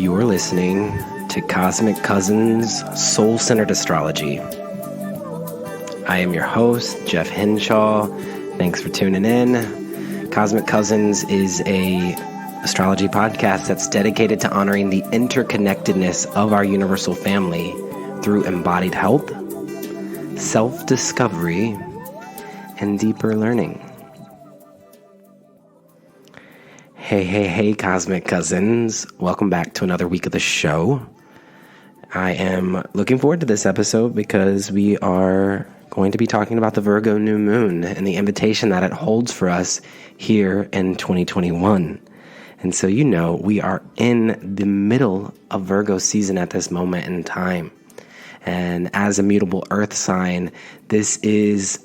You're listening to Cosmic Cousins Soul-Centered Astrology. I am your host, Jeff Henshaw. Thanks for tuning in. Cosmic Cousins is a astrology podcast that's dedicated to honoring the interconnectedness of our universal family through embodied health, self-discovery, and deeper learning. Hey, Cosmic Cousins. Welcome back to another week of the show. I am looking forward to this episode because we are going to be talking about the Virgo New Moon and the invitation that it holds for us here in 2021. And so, we are in the middle of Virgo season at this moment in time. And as a mutable earth sign, this is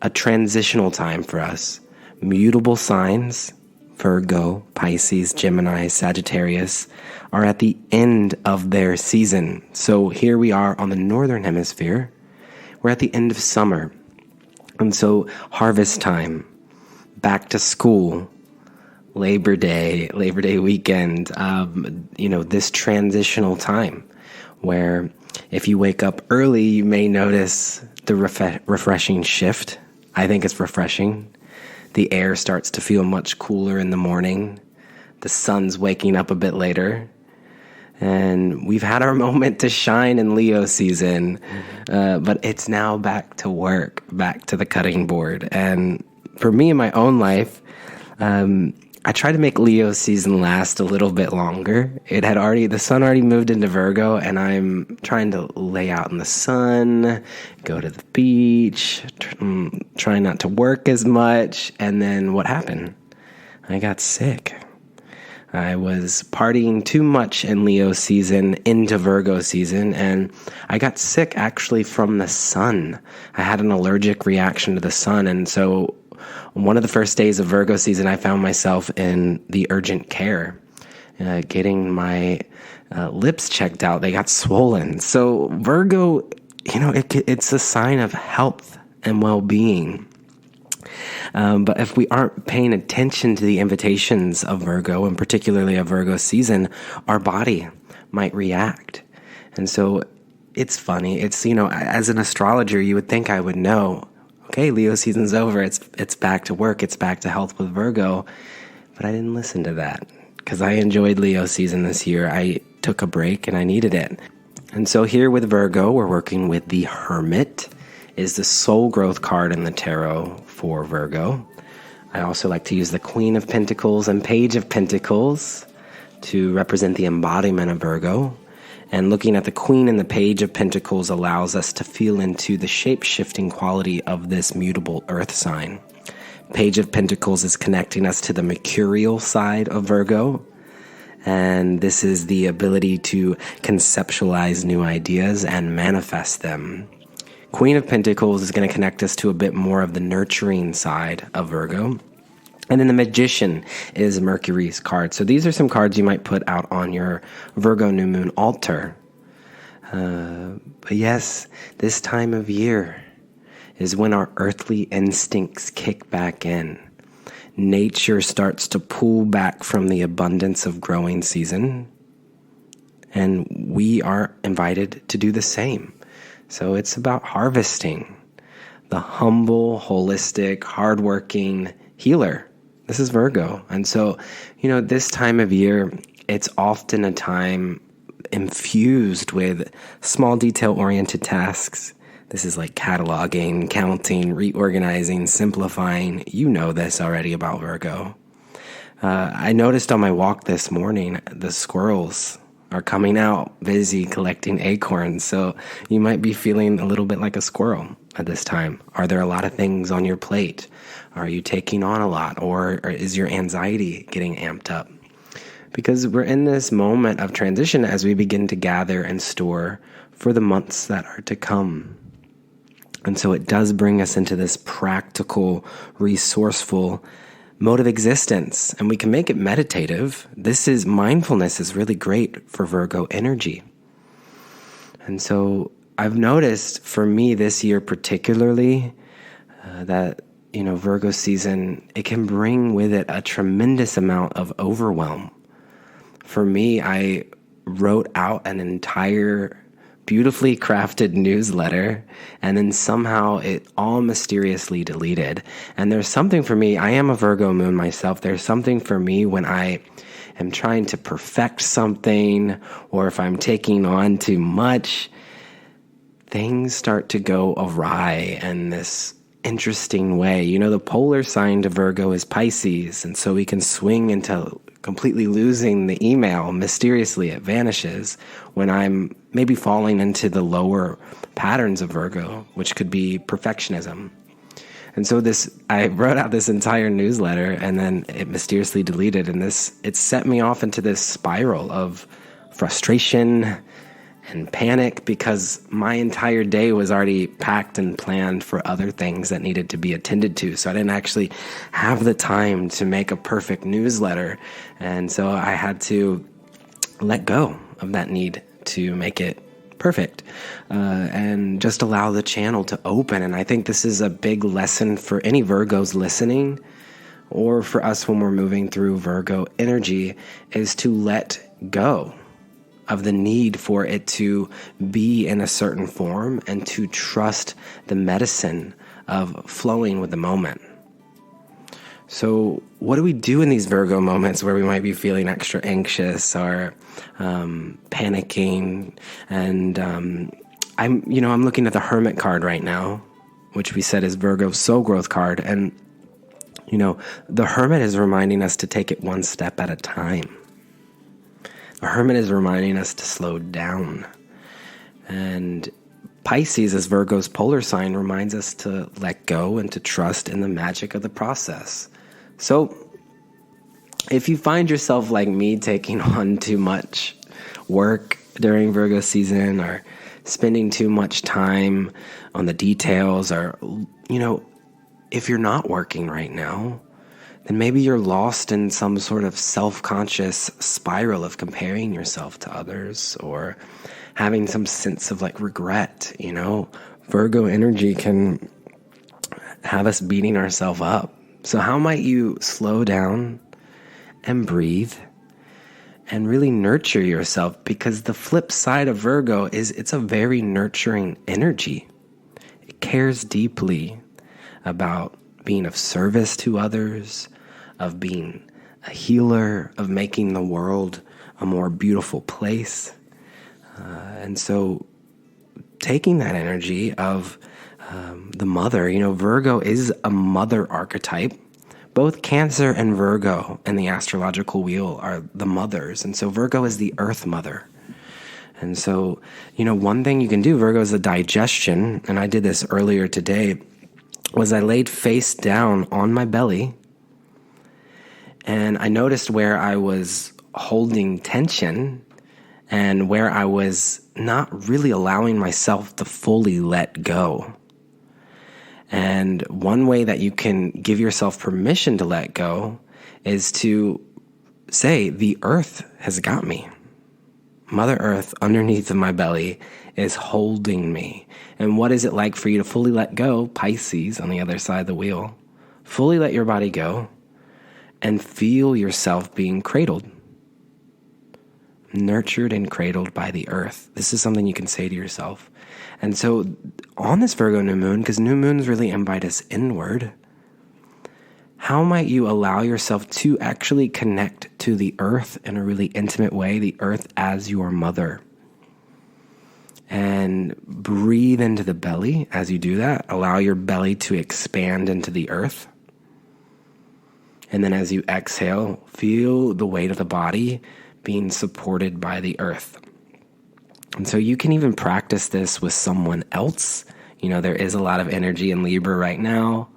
a transitional time for us. Mutable signs, Virgo, Pisces, Gemini, Sagittarius, are at the end of their season. So here we are on the northern hemisphere. We're at the end of summer. And so harvest time, back to school, Labor Day weekend, this transitional time where if you wake up early, you may notice the refreshing shift. I think it's refreshing. The air starts to feel much cooler in the morning. The sun's waking up a bit later. And we've had our moment to shine in Leo season, but it's now back to work, back to the cutting board. And for me in my own life, I try to make Leo season last a little bit longer. The sun already moved into Virgo, and I'm trying to lay out in the sun, go to the beach, try not to work as much. And then what happened? I got sick. I was partying too much in Leo season into Virgo season, and I got sick actually from the sun. I had an allergic reaction to the sun, and so one of the first days of Virgo season, I found myself in the urgent care, getting my lips checked out. They got swollen. So Virgo, it's a sign of health and well-being. But if we aren't paying attention to the invitations of Virgo, and particularly of Virgo season, our body might react. And so it's funny. It's, as an astrologer, you would think I would know, okay, Leo season's over. It's back to work. It's back to health with Virgo. But I didn't listen to that because I enjoyed Leo season this year. I took a break and I needed it. And so here with Virgo, we're working with the Hermit, is the soul growth card in the tarot for Virgo. I also like to use the Queen of Pentacles and Page of Pentacles to represent the embodiment of Virgo. And looking at the Queen and the Page of Pentacles allows us to feel into the shape-shifting quality of this mutable earth sign. Page of Pentacles is connecting us to the mercurial side of Virgo. And this is the ability to conceptualize new ideas and manifest them. Queen of Pentacles is going to connect us to a bit more of the nurturing side of Virgo. And then the Magician is Mercury's card. So these are some cards you might put out on your Virgo New Moon altar. But yes, this time of year is when our earthly instincts kick back in. Nature starts to pull back from the abundance of growing season. And we are invited to do the same. So it's about harvesting the humble, holistic, hardworking healer. This is Virgo. And so, this time of year, it's often a time infused with small detail-oriented tasks. This is like cataloging, counting, reorganizing, simplifying. You know this already about Virgo. I noticed on my walk this morning, the squirrels are coming out busy collecting acorns. So you might be feeling a little bit like a squirrel at this time. Are there a lot of things on your plate? Are you taking on a lot? Or is your anxiety getting amped up? Because we're in this moment of transition as we begin to gather and store for the months that are to come. And so it does bring us into this practical, resourceful mode of existence, and we can make it meditative. Mindfulness is really great for Virgo energy. And so I've noticed for me this year particularly that, Virgo season, it can bring with it a tremendous amount of overwhelm. For me, I wrote out an entire beautifully crafted newsletter, and then somehow it all mysteriously deleted. And there's something for me, I am a Virgo moon myself, there's something for me when I am trying to perfect something, or if I'm taking on too much, things start to go awry in this interesting way. You know, the polar sign to Virgo is Pisces, and so we can swing into completely losing the email. Mysteriously, it vanishes when I'm maybe falling into the lower patterns of Virgo, which could be perfectionism. And so I wrote out this entire newsletter, and then it mysteriously deleted, and it set me off into this spiral of frustration and panic, because my entire day was already packed and planned for other things that needed to be attended to. So I didn't actually have the time to make a perfect newsletter. And so I had to let go of that need to make it perfect, and just allow the channel to open. And I think this is a big lesson for any Virgos listening, or for us when we're moving through Virgo energy, is to let go of the need for it to be in a certain form, and to trust the medicine of flowing with the moment. So what do we do in these Virgo moments where we might be feeling extra anxious or panicking? And I'm looking at the Hermit card right now, which we said is Virgo's soul growth card. And, the Hermit is reminding us to take it one step at a time. The Hermit is reminding us to slow down. And Pisces, as Virgo's polar sign, reminds us to let go and to trust in the magic of the process. So if you find yourself like me taking on too much work during Virgo season, or spending too much time on the details, or, if you're not working right now, then maybe you're lost in some sort of self-conscious spiral of comparing yourself to others, or having some sense of regret. Virgo energy can have us beating ourselves up. So how might you slow down and breathe and really nurture yourself? Because the flip side of Virgo is it's a very nurturing energy. It cares deeply about being of service to others, of being a healer, of making the world a more beautiful place. And so taking that energy of the mother, Virgo is a mother archetype. Both Cancer and Virgo in the astrological wheel are the mothers. And so Virgo is the earth mother. And so, one thing you can do, Virgo is a digestion, and I did this earlier today, was I laid face down on my belly, and I noticed where I was holding tension and where I was not really allowing myself to fully let go. And one way that you can give yourself permission to let go is to say, the earth has got me. Mother Earth underneath of my belly is holding me. And what is it like for you to fully let go? Pisces on the other side of the wheel. Fully let your body go and feel yourself being cradled. Nurtured and cradled by the earth. This is something you can say to yourself. And so on this Virgo new moon, because new moons really invite us inward, how might you allow yourself to actually connect to the earth in a really intimate way, the earth as your mother? And breathe into the belly as you do that. Allow your belly to expand into the earth. And then as you exhale, feel the weight of the body being supported by the earth. And so you can even practice this with someone else. There is a lot of energy in Libra right now.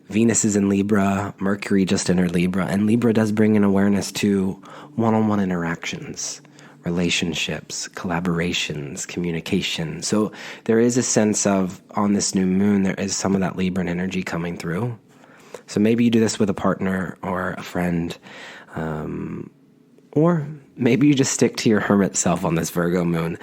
Venus is in Libra, Mercury just entered Libra, and Libra does bring an awareness to one-on-one interactions, relationships, collaborations, communication. So there is a sense of, on this new moon, there is some of that Libran energy coming through. So maybe you do this with a partner or a friend, or maybe you just stick to your hermit self on this Virgo moon,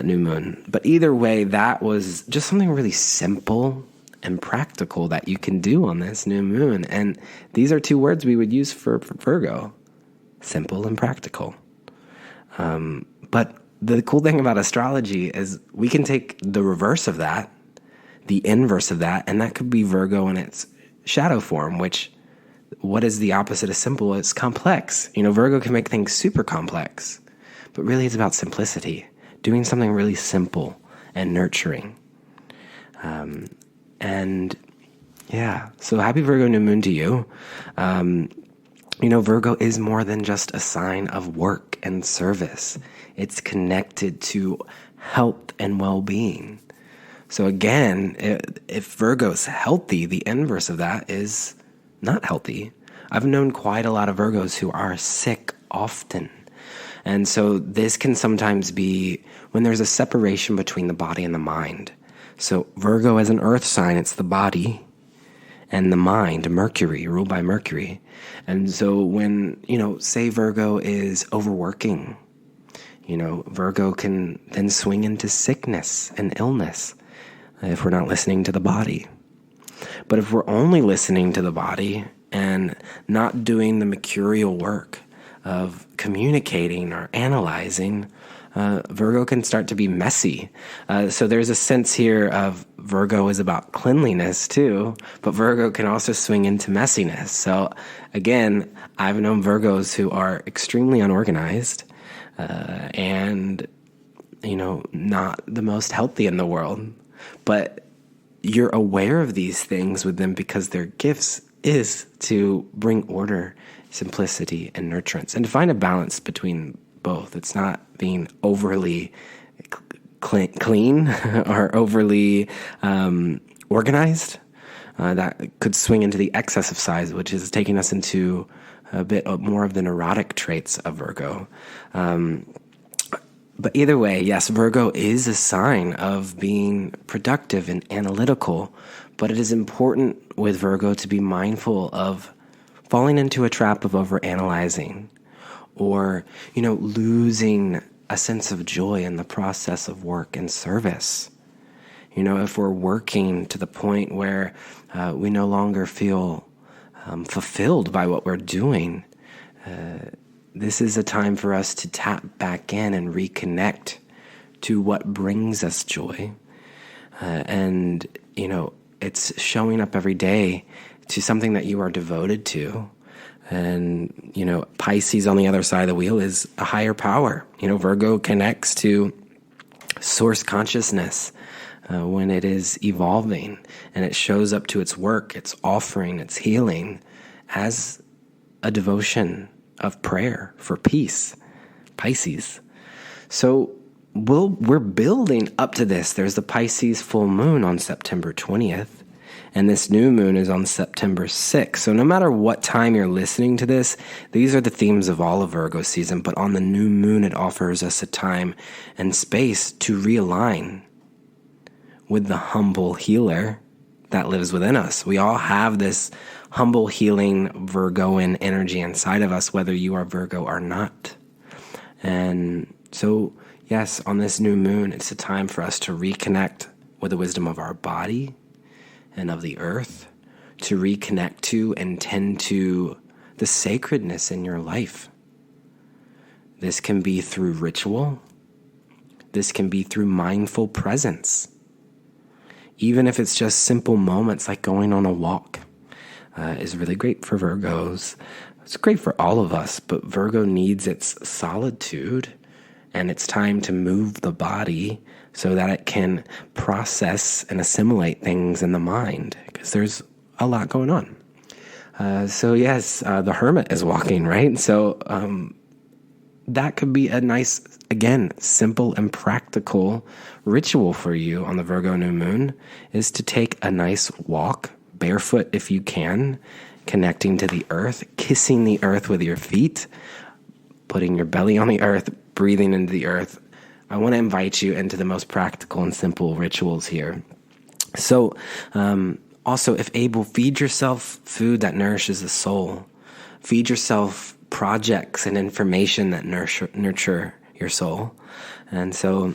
new moon. But either way, that was just something really simple and practical that you can do on this new moon. And these are two words we would use for Virgo: simple and practical. But the cool thing about astrology is we can take the reverse of that, the inverse of that, and that could be Virgo in its shadow form, which, what is the opposite of simple? It's complex. Virgo can make things super complex, but really it's about simplicity, doing something really simple and nurturing. So happy Virgo New Moon to you. Virgo is more than just a sign of work and service. It's connected to health and well-being. So again, if Virgo's healthy, the inverse of that is not healthy. I've known quite a lot of Virgos who are sick often. And so this can sometimes be when there's a separation between the body and the mind. So Virgo as an earth sign, it's the body and the mind, Mercury, ruled by Mercury. And so when, say Virgo is overworking, Virgo can then swing into sickness and illness if we're not listening to the body. But if we're only listening to the body and not doing the mercurial work of communicating or analyzing, Virgo can start to be messy. So there's a sense here of Virgo is about cleanliness too, but Virgo can also swing into messiness. So again, I've known Virgos who are extremely unorganized and, not the most healthy in the world. But you're aware of these things with them because their gifts is to bring order, simplicity, and nurturance, and to find a balance between both. It's not being overly clean or overly organized. That could swing into the excessive side, which is taking us into a bit more of the neurotic traits of Virgo. But either way, yes, Virgo is a sign of being productive and analytical, but it is important with Virgo to be mindful of falling into a trap of overanalyzing or, losing a sense of joy in the process of work and service. If we're working to the point where we no longer feel fulfilled by what we're doing, this is a time for us to tap back in and reconnect to what brings us joy. And it's showing up every day to something that you are devoted to. And, Pisces on the other side of the wheel is a higher power. Virgo connects to source consciousness when it is evolving, and it shows up to its work, its offering, its healing as a devotion of prayer for peace, Pisces. So we're building up to this. There's the Pisces full moon on September 20th, and this new moon is on September 6th. So no matter what time you're listening to this, these are the themes of all of Virgo season. But on the new moon, it offers us a time and space to realign with the humble healer that lives within us. We all have this humble, healing Virgoan energy inside of us, whether you are Virgo or not. And so, yes, on this new moon, it's a time for us to reconnect with the wisdom of our body and of the earth, to reconnect to and tend to the sacredness in your life. This can be through ritual. This can be through mindful presence. Even if it's just simple moments like going on a walk, is really great for Virgos. It's great for all of us, but Virgo needs its solitude and it's time to move the body so that it can process and assimilate things in the mind, because there's a lot going on. The hermit is walking, right? So that could be a nice, again, simple and practical ritual for you on the Virgo new moon, is to take a nice walk, barefoot if you can, connecting to the earth, kissing the earth with your feet, putting your belly on the earth, breathing into the earth. I want to invite you into the most practical and simple rituals here. So, also, if able, feed yourself food that nourishes the soul. Feed yourself projects and information that nurture your soul. And so,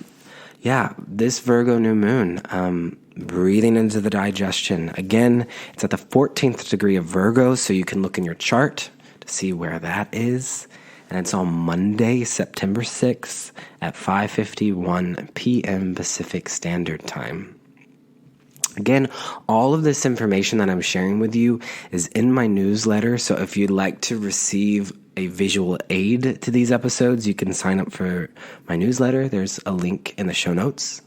this Virgo new moon, breathing into the digestion. Again, it's at the 14th degree of Virgo, so you can look in your chart to see where that is. and it's on Monday, September 6th at 5:51 p.m. Pacific Standard Time. Again, all of this information that I'm sharing with you is in my newsletter, so if you'd like to receive a visual aid to these episodes, you can sign up for my newsletter. There's a link in the show notes.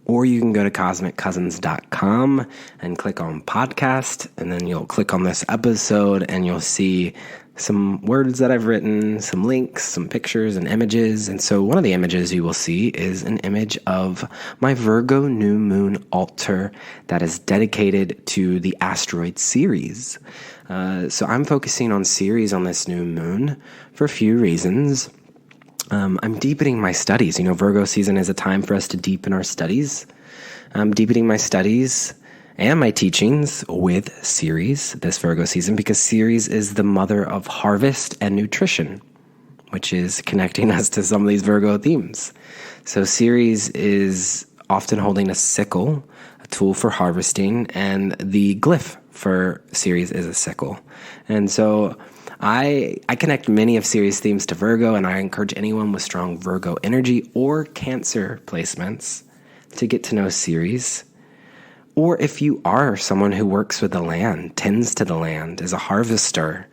Or you can go to cosmiccousins.com and click on podcast, and then you'll click on this episode and you'll see some words that I've written, some links, some pictures and images. And so one of the images you will see is an image of my Virgo New Moon altar that is dedicated to the Asteroid series. So I'm focusing on series on this new moon for a few reasons. I'm deepening my studies. Virgo season is a time for us to deepen our studies. I'm deepening my studies and my teachings with Ceres this Virgo season, because Ceres is the mother of harvest and nutrition, which is connecting us to some of these Virgo themes. So Ceres is often holding a sickle, a tool for harvesting, and the glyph for Ceres is a sickle. And so I connect many of Ceres themes to Virgo, and I encourage anyone with strong Virgo energy or Cancer placements to get to know Ceres. Or if you are someone who works with the land, tends to the land, is a harvester,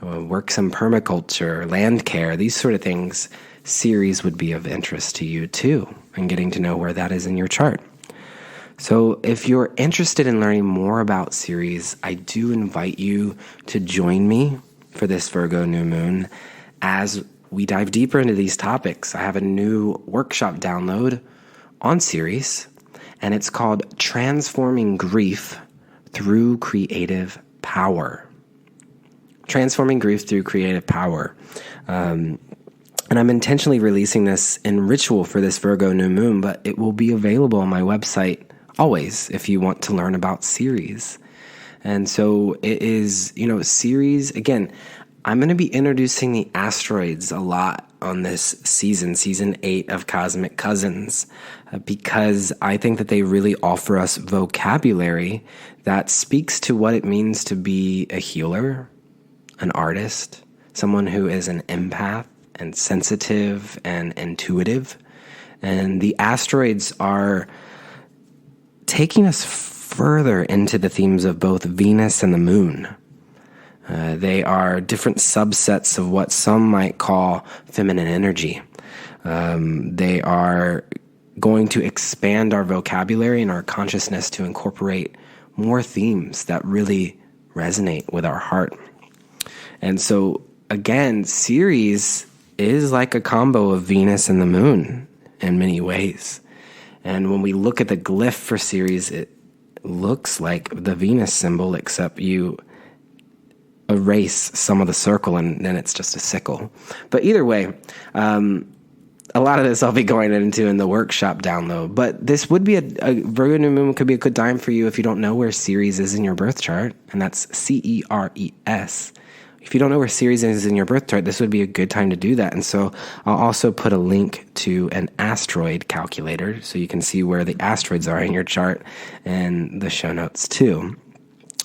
works in permaculture, land care, these sort of things, Ceres would be of interest to you too, and getting to know where that is in your chart. So if you're interested in learning more about Ceres, I do invite you to join me for this Virgo New Moon as we dive deeper into these topics. I have a new workshop download on Ceres, and it's called Transforming Grief Through Creative Power. Transforming Grief Through Creative Power. And I'm intentionally releasing this in ritual for this Virgo New Moon, but it will be available on my website always if you want to learn about Ceres. And so it is, Ceres, again, I'm going to be introducing the asteroids a lot on this season 8 of Cosmic Cousins, because I think that they really offer us vocabulary that speaks to what it means to be a healer, an artist, someone who is an empath and sensitive and intuitive. And the asteroids are taking us further into the themes of both Venus and the moon. They are different subsets of what some might call feminine energy. They are going to expand our vocabulary and our consciousness to incorporate more themes that really resonate with our heart. And so, again, Ceres is like a combo of Venus and the moon in many ways. And when we look at the glyph for Ceres, it looks like the Venus symbol, except you erase some of the circle and then it's just a sickle. But either way, a lot of this I'll be going into in the workshop download. But this would be a Virgo New Moon could be a good time for you if you don't know where Ceres is in your birth chart, and that's Ceres. If you don't know where Ceres is in your birth chart, this would be a good time to do that. And so I'll also put a link to an asteroid calculator so you can see where the asteroids are in your chart and the show notes too.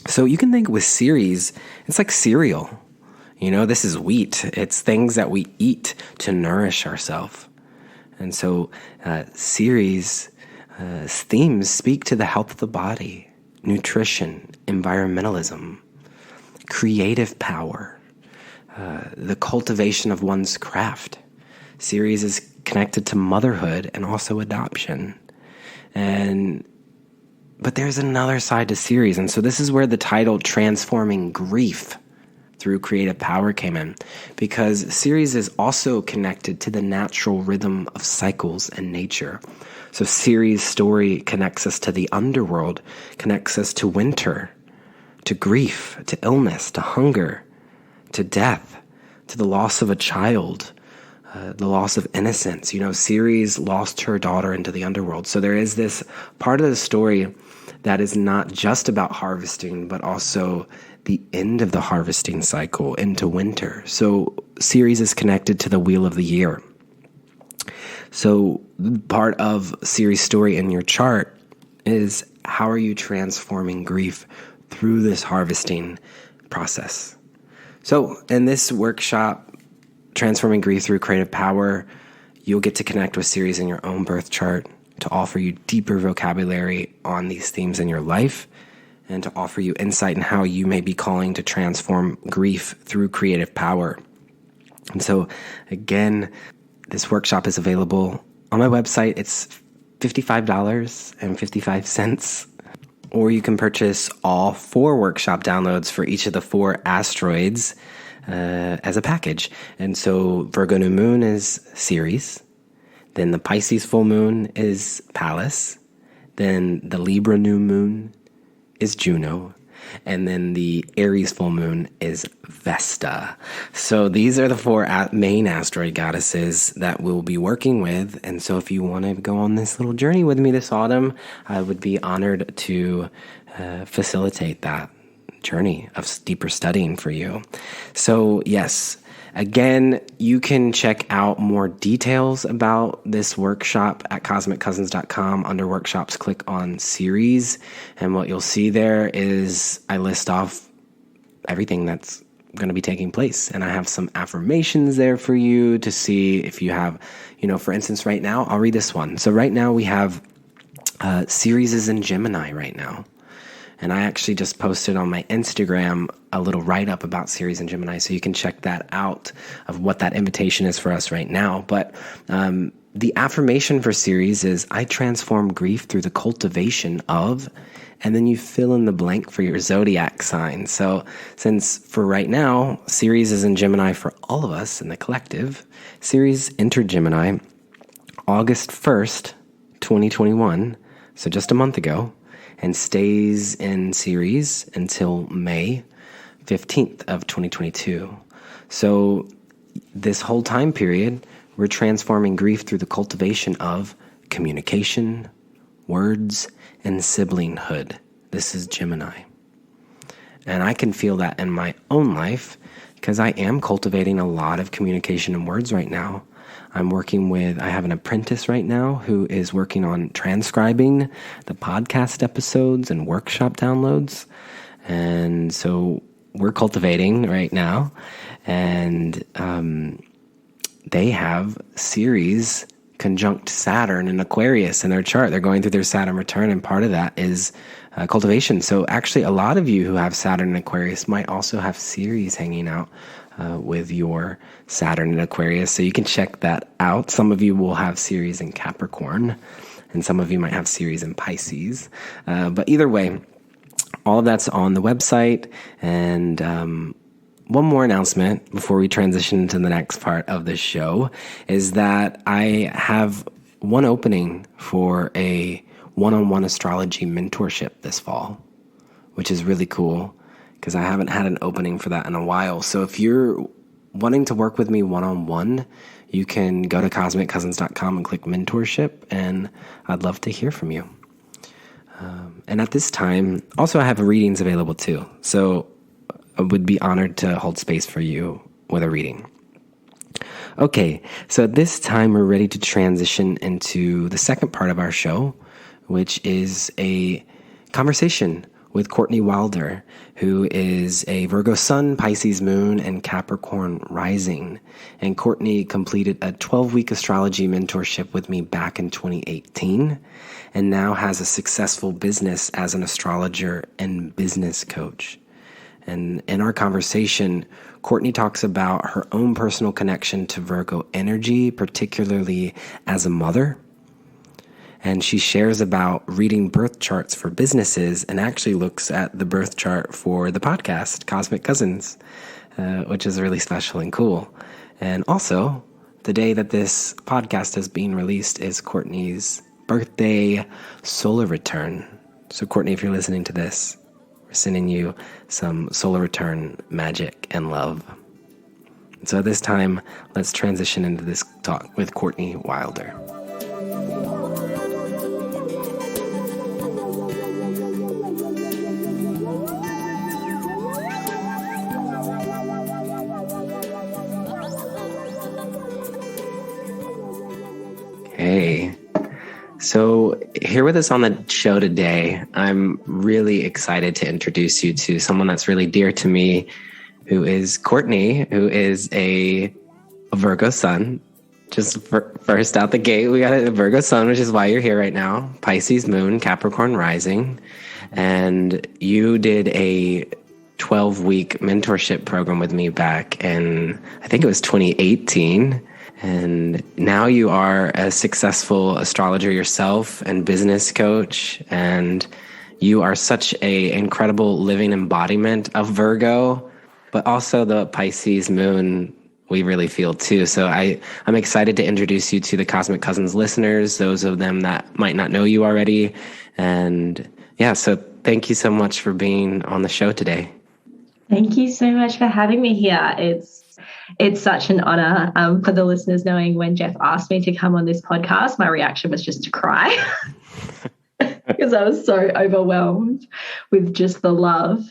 So you can think with Ceres, it's like cereal. This is wheat. It's things that we eat to nourish ourselves. And so Ceres themes speak to the health of the body, nutrition, environmentalism, creative power, the cultivation of one's craft. Ceres is connected to motherhood and also adoption. But there's another side to Ceres, and so this is where the title Transforming Grief Through Creative Power came in, because Ceres is also connected to the natural rhythm of cycles and nature. So Ceres' story connects us to the underworld, connects us to winter, to grief, to illness, to hunger, to death, to the loss of a child, the loss of innocence. Ceres lost her daughter into the underworld. So there is this part of the story that is not just about harvesting, but also the end of the harvesting cycle into winter. So Ceres is connected to the wheel of the year. So part of Ceres' story in your chart is, how are you transforming grief through this harvesting process? So in this workshop Transforming Grief Through Creative Power, you'll get to connect with Ceres in your own birth chart to offer you deeper vocabulary on these themes in your life and to offer you insight in how you may be calling to transform grief through creative power. And so, again, this workshop is available on my website. It's $55.55. Or you can purchase all 4 workshop downloads for each of the 4 asteroids as a package. And so Virgo New Moon is Ceres. Then the Pisces full moon is Pallas. Then the Libra new moon is Juno. And then the Aries full moon is Vesta. So these are the 4 main asteroid goddesses that we'll be working with. And so if you want to go on this little journey with me this autumn, I would be honored to facilitate that journey of deeper studying for you. So yes, again, you can check out more details about this workshop at cosmiccousins.com. Under workshops, click on series. And what you'll see there is I list off everything that's going to be taking place. And I have some affirmations there for you to see if you have, for instance, right now, I'll read this one. So right now we have Ceres is in Gemini right now. And I actually just posted on my Instagram a little write-up about Ceres and Gemini, so you can check that out of what that invitation is for us right now. But the affirmation for Ceres is, I transform grief through the cultivation of, and then you fill in the blank for your zodiac sign. So since for right now, Ceres is in Gemini for all of us in the collective, Ceres entered Gemini August 1st, 2021, so just a month ago, and stays in Ceres until May 15th of 2022. So this whole time period, we're transforming grief through the cultivation of communication, words, and siblinghood. This is Gemini. And I can feel that in my own life because I am cultivating a lot of communication and words right now. I have an apprentice right now who is working on transcribing the podcast episodes and workshop downloads. And so we're cultivating right now. And they have Ceres conjunct Saturn and Aquarius in their chart. They're going through their Saturn return, and part of that is cultivation. So actually, a lot of you who have Saturn and Aquarius might also have Ceres hanging out with your Saturn and Aquarius. So you can check that out. Some of you will have Ceres in Capricorn, and some of you might have Ceres in Pisces. But either way, all of that's on the website. And one more announcement before we transition to the next part of the show is that I have one opening for a one-on-one astrology mentorship this fall, which is really cool because I haven't had an opening for that in a while. So if you're wanting to work with me one-on-one, you can go to cosmiccousins.com and click mentorship, and I'd love to hear from you. And at this time, also I have readings available too. So I would be honored to hold space for you with a reading. Okay, so at this time we're ready to transition into the second part of our show, which is a conversation with Courtney Wilder, who is a Virgo Sun, Pisces Moon, and Capricorn Rising. And Courtney completed a 12-week astrology mentorship with me back in 2018, and now has a successful business as an astrologer and business coach. And in our conversation, Courtney talks about her own personal connection to Virgo energy, particularly as a mother. And she shares about reading birth charts for businesses and actually looks at the birth chart for the podcast, Cosmic Cousins, which is really special and cool. And also, the day that this podcast is being released is Courtney's birthday solar return. So Courtney, if you're listening to this, we're sending you some solar return magic and love. So at this time, let's transition into this talk with Courtney Wilder. Hey, so here with us on the show today, I'm really excited to introduce you to someone that's really dear to me, who is Courtney, who is a a Virgo Sun. Just first out the gate, we got a Virgo Sun, which is why you're here right now. Pisces Moon, Capricorn Rising. And you did a 12-week mentorship program with me back in, I think it was 2018. And now you are a successful astrologer yourself and business coach. And you are such an incredible living embodiment of Virgo, but also the Pisces Moon we really feel too. So I'm excited to introduce you to the Cosmic Cousins listeners, those of them that might not know you already. And yeah, so thank you so much for being on the show today. Thank you so much for having me here. It's such an honor. For the listeners knowing, when Jeff asked me to come on this podcast, my reaction was just to cry because I was so overwhelmed with just the love.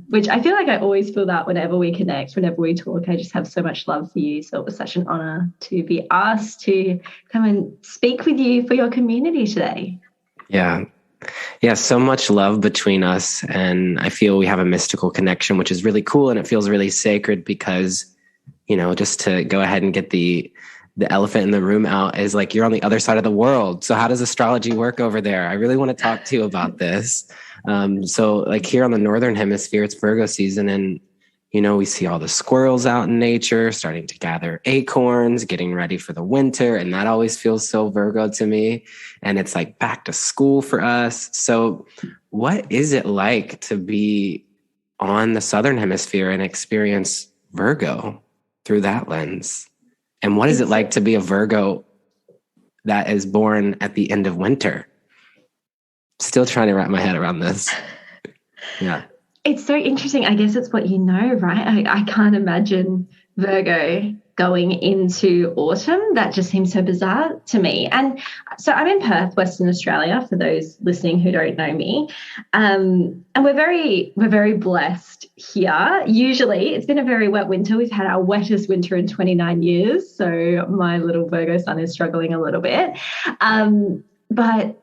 Which I feel like I always feel that whenever we connect, whenever we talk, I just have so much love for you. So it was such an honor to be asked to come and speak with you for your community today. Yeah, so much love between us. And I feel we have a mystical connection, which is really cool. And it feels really sacred because, just to go ahead and get the elephant in the room out, is like you're on the other side of the world. So how does astrology work over there? I really want to talk to you about this. So like here on the Northern Hemisphere, it's Virgo season, and, we see all the squirrels out in nature starting to gather acorns, getting ready for the winter. And that always feels so Virgo to me. And it's like back to school for us. So what is it like to be on the Southern Hemisphere and experience Virgo through that lens? And what is it like to be a Virgo that is born at the end of winter? Still trying to wrap my head around this. Yeah. It's so interesting. I guess it's what you know, right? I can't imagine Virgo going into autumn. That just seems so bizarre to me. And so I'm in Perth, Western Australia, for those listening who don't know me. And we're very blessed here. Usually it's been a very wet winter. We've had our wettest winter in 29 years. So my little Virgo sun is struggling a little bit. But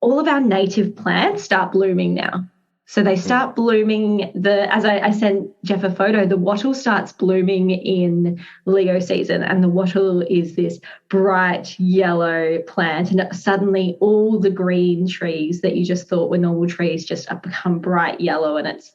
all of our native plants start blooming now. So they start blooming, as I sent Jeff a photo, the wattle starts blooming in Leo season, and the wattle is this bright yellow plant, and suddenly all the green trees that you just thought were normal trees just have become bright yellow, and it's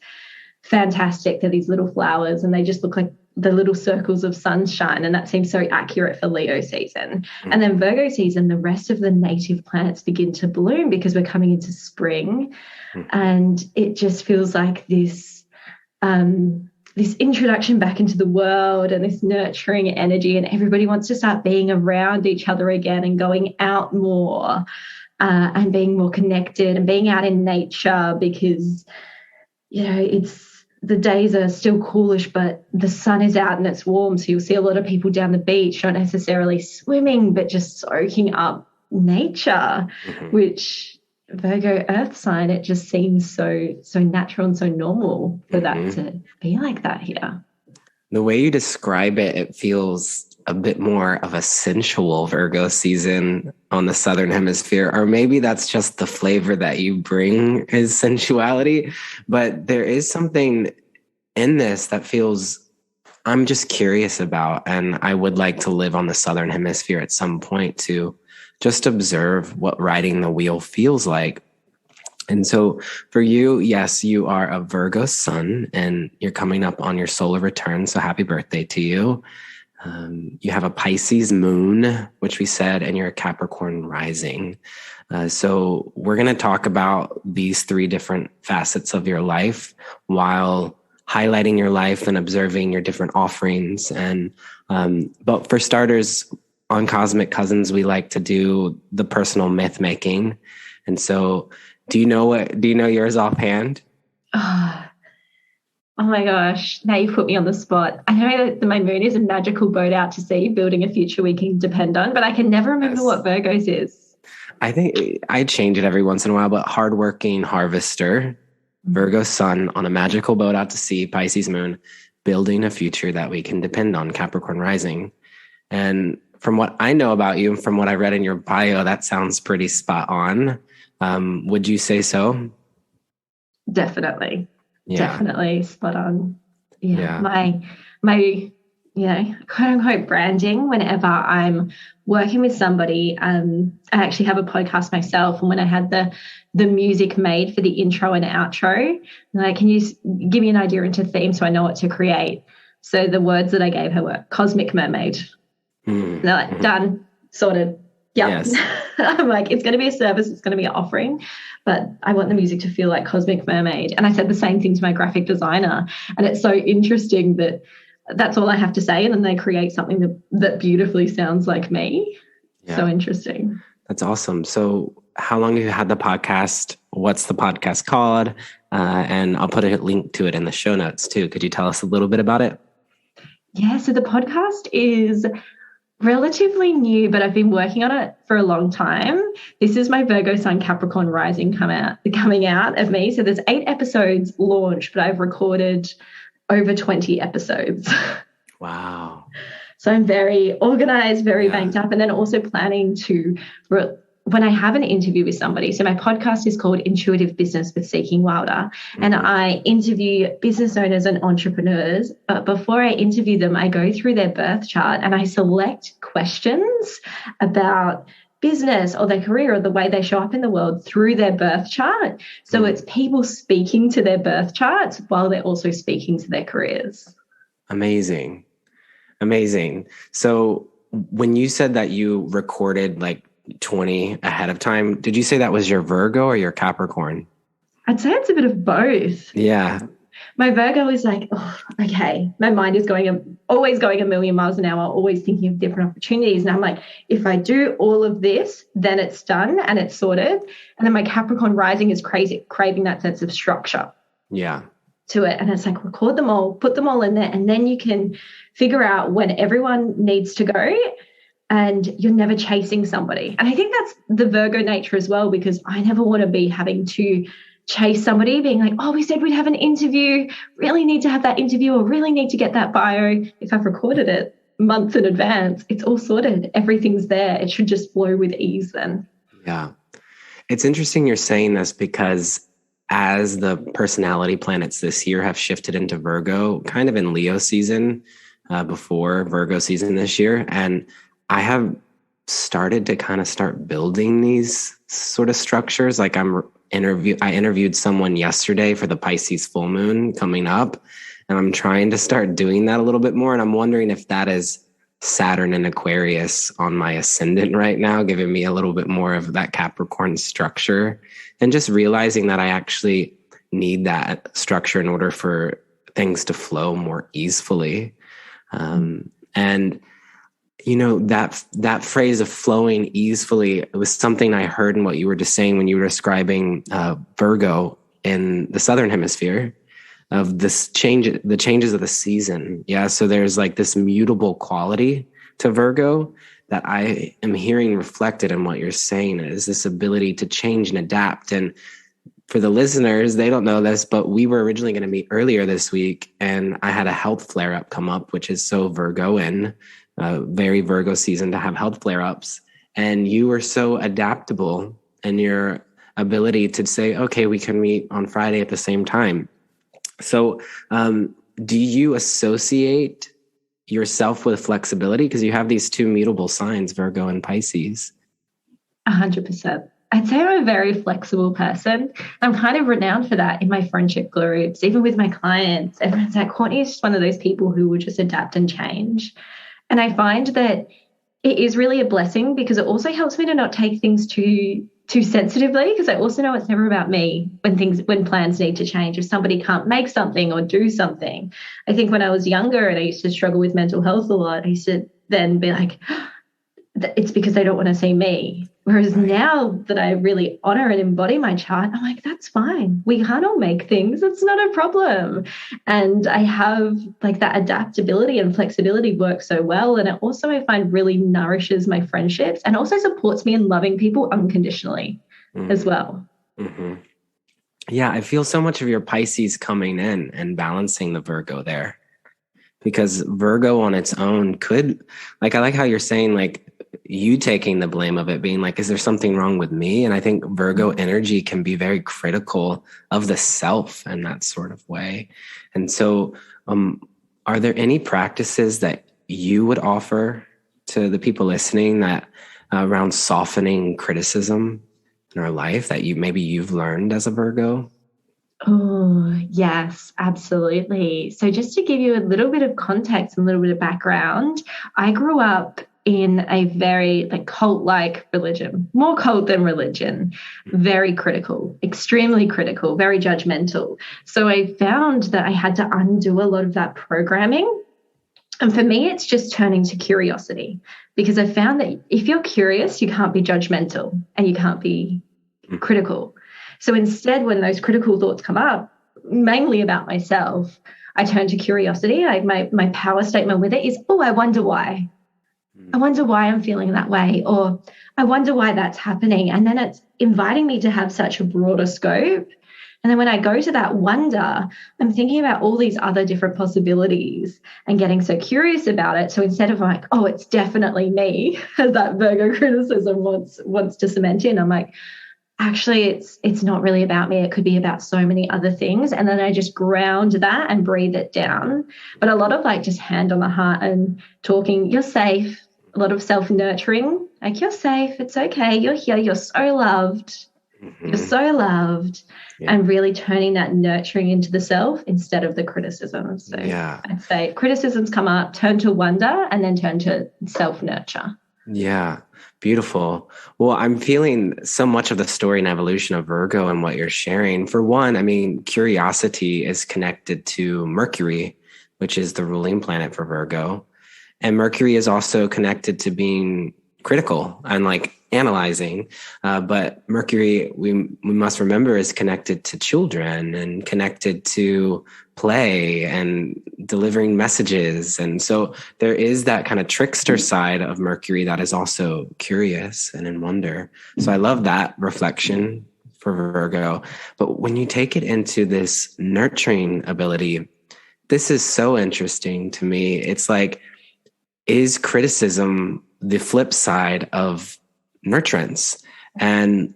fantastic. They're these little flowers, and they just look like the little circles of sunshine, and that seems so accurate for Leo season. And then Virgo season, the rest of the native plants begin to bloom because we're coming into spring, and it just feels like this introduction back into the world and this nurturing energy, and everybody wants to start being around each other again and going out more and being more connected and being out in nature because, the days are still coolish, but the sun is out and it's warm. So you'll see a lot of people down the beach, not necessarily swimming, but just soaking up nature, which Virgo earth sign, it just seems so natural and so normal for that to be like that here. The way you describe it, it feels a bit more of a sensual Virgo season on the Southern Hemisphere, or maybe that's just the flavor that you bring is sensuality. But there is something in this that feels, I'm just curious about, and I would like to live on the Southern Hemisphere at some point to just observe what riding the wheel feels like. And so for you, yes, you are a Virgo sun and you're coming up on your solar return. So happy birthday to you. You have a Pisces moon, which we said, and you're a Capricorn rising. So we're going to talk about these three different facets of your life while highlighting your life and observing your different offerings. And but for starters, on Cosmic Cousins, we like to do the personal myth making. And so do you know yours offhand? Oh my gosh, now you've put me on the spot. I know that my moon is a magical boat out to sea, building a future we can depend on, but I can never remember what Virgo's is. I think I change it every once in a while, but hardworking harvester, Virgo sun on a magical boat out to sea, Pisces moon, building a future that we can depend on, Capricorn rising. And from what I know about you and from what I read in your bio, that sounds pretty spot on. Would you say so? Definitely. Yeah. Definitely spot on. Yeah. My quote unquote branding whenever I'm working with somebody. I actually have a podcast myself, and when I had the music made for the intro and outro, like, can you give me an idea into theme so I know what to create? So the words that I gave her were cosmic mermaid. Mm-hmm. They're like, done, sorted. Yep. Yes. I'm like, it's going to be a service, it's going to be an offering, but I want the music to feel like Cosmic Mermaid. And I said the same thing to my graphic designer. And it's so interesting that that's all I have to say. And then they create something that beautifully sounds like me. Yeah. So interesting. That's awesome. So how long have you had the podcast? What's the podcast called? And I'll put a link to it in the show notes too. Could you tell us a little bit about it? Yeah, so the podcast is relatively new, but I've been working on it for a long time. This is my Virgo Sun Capricorn Rising coming out of me. So there's 8 episodes launched, but I've recorded over 20 episodes. Wow. So I'm very organized, very banked up, and then also planning to, when I have an interview with somebody, so my podcast is called Intuitive Business with Seeking Wilder, and I interview business owners and entrepreneurs. But before I interview them, I go through their birth chart and I select questions about business or their career or the way they show up in the world through their birth chart. So it's people speaking to their birth charts while they're also speaking to their careers. Amazing. So when you said that you recorded like 20 ahead of time, did you say that was your Virgo or your Capricorn? I'd say it's a bit of both. Yeah. My Virgo is like, oh, okay, my mind is always going a million miles an hour, always thinking of different opportunities. And I'm like, if I do all of this, then it's done and it's sorted. And then my Capricorn rising is craving that sense of structure. Yeah. To it. And it's like, record them all, put them all in there, and then you can figure out when everyone needs to go and you're never chasing somebody. And I think that's the Virgo nature as well, because I never want to be having to chase somebody, being like, oh, we said we'd have an interview, really need to have that interview or really need to get that bio. If I've recorded it months in advance, it's all sorted. Everything's there. It should just flow with ease then. Yeah. It's interesting you're saying this because as the personality planets this year have shifted into Virgo, kind of in Leo season before Virgo season this year. And I have started to kind of start building these sort of structures. Like I interviewed someone yesterday for the Pisces full moon coming up, and I'm trying to start doing that a little bit more. And I'm wondering if that is Saturn and Aquarius on my ascendant right now, giving me a little bit more of that Capricorn structure, and just realizing that I actually need that structure in order for things to flow more easily. And you know, that phrase of flowing easily, it was something I heard in what you were just saying when you were describing Virgo in the Southern Hemisphere, of this the changes of the season. Yeah. So there's like this mutable quality to Virgo that I am hearing reflected in what you're saying, is this ability to change and adapt. And for the listeners, they don't know this, but we were originally going to meet earlier this week, and I had a health flare-up come up, which is so Virgoan, very Virgo season to have health flare-ups. And you were so adaptable in your ability to say, okay, we can meet on Friday at the same time. So do you associate yourself with flexibility? Because you have these two mutable signs, Virgo and Pisces. 100%. I'd say I'm a very flexible person. I'm kind of renowned for that in my friendship groups, even with my clients. Everyone's like, Courtney is just one of those people who will just adapt and change. And I find that it is really a blessing, because it also helps me to not take things too sensitively, because I also know it's never about me when plans need to change. If somebody can't make something or do something. I think when I was younger and I used to struggle with mental health a lot, I used to then be like, it's because they don't want to see me. Whereas now that I really honor and embody my chart, I'm like, that's fine. We can't all make things. It's not a problem. And I have like that adaptability and flexibility work so well. And it also, I find, really nourishes my friendships and also supports me in loving people unconditionally as well. Mm-hmm. Yeah, I feel so much of your Pisces coming in and balancing the Virgo there. Because Virgo on its own could, like, I like how you're saying, like, you taking the blame of it, being like, is there something wrong with me? And I think Virgo energy can be very critical of the self in that sort of way. And so Are there any practices that you would offer to the people listening that around softening criticism in our life that you've learned as a Virgo? Oh, yes, absolutely. So, just to give you a little bit of context and a little bit of background, I grew up in a very cult-like religion, more cult than religion, very critical, extremely critical, very judgmental. So I found that I had to undo a lot of that programming. And for me, it's just turning to curiosity, because I found that if you're curious, you can't be judgmental and you can't be critical. So instead, when those critical thoughts come up, mainly about myself, I turn to curiosity. My power statement with it is, oh, I wonder why. I wonder why I'm feeling that way, or I wonder why that's happening. And then it's inviting me to have such a broader scope. And then when I go to that wonder, I'm thinking about all these other different possibilities and getting so curious about it. So instead of like, oh, it's definitely me, as that Virgo criticism wants to cement in, I'm like, actually, it's not really about me. It could be about so many other things. And then I just ground that and breathe it down. But a lot of just hand on the heart and talking, you're safe. A lot of self-nurturing, like you're safe, it's okay, you're here, you're so loved. You're so loved. Yeah. And really turning that nurturing into the self instead of the criticism. So I'd say criticisms come up, turn to wonder, and then turn to self-nurture. Yeah, beautiful. Well, I'm feeling so much of the story and evolution of Virgo and what you're sharing. For one, I mean, curiosity is connected to Mercury, which is the ruling planet for Virgo. And Mercury is also connected to being critical and analyzing. But Mercury, we must remember, is connected to children and connected to play and delivering messages. And so there is that kind of trickster side of Mercury that is also curious and in wonder. So I love that reflection for Virgo. But when you take it into this nurturing ability, this is so interesting to me. It's is criticism the flip side of nurturance? And,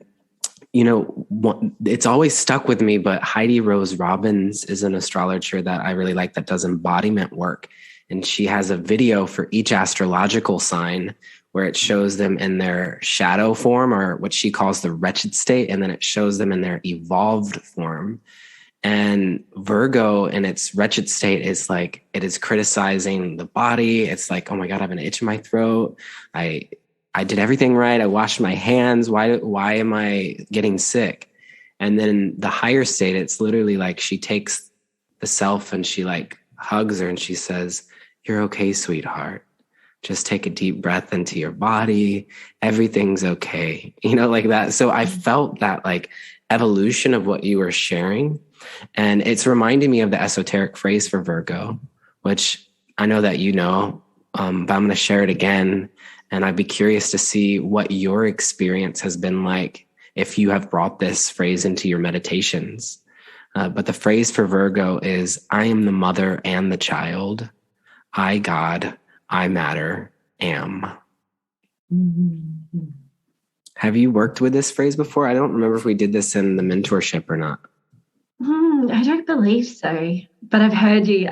it's always stuck with me, but Heidi Rose Robbins is an astrologer that I really like that does embodiment work. And she has a video for each astrological sign where it shows them in their shadow form, or what she calls the wretched state. And then it shows them in their evolved form. And Virgo in its wretched state is it is criticizing the body. It's oh my God, I have an itch in my throat. I did everything right. I washed my hands. Why am I getting sick? And then the higher state, it's literally she takes the self and she hugs her and she says, "You're okay, sweetheart. Just take a deep breath into your body. Everything's okay." Like that. So I felt that evolution of what you were sharing. And it's reminding me of the esoteric phrase for Virgo, which I know that but I'm going to share it again. And I'd be curious to see what your experience has been like if you have brought this phrase into your meditations. But the phrase for Virgo is, I am the mother and the child. I, God, I matter, am. Mm-hmm. Have you worked with this phrase before? I don't remember if we did this in the mentorship or not. I don't believe so, but I've heard you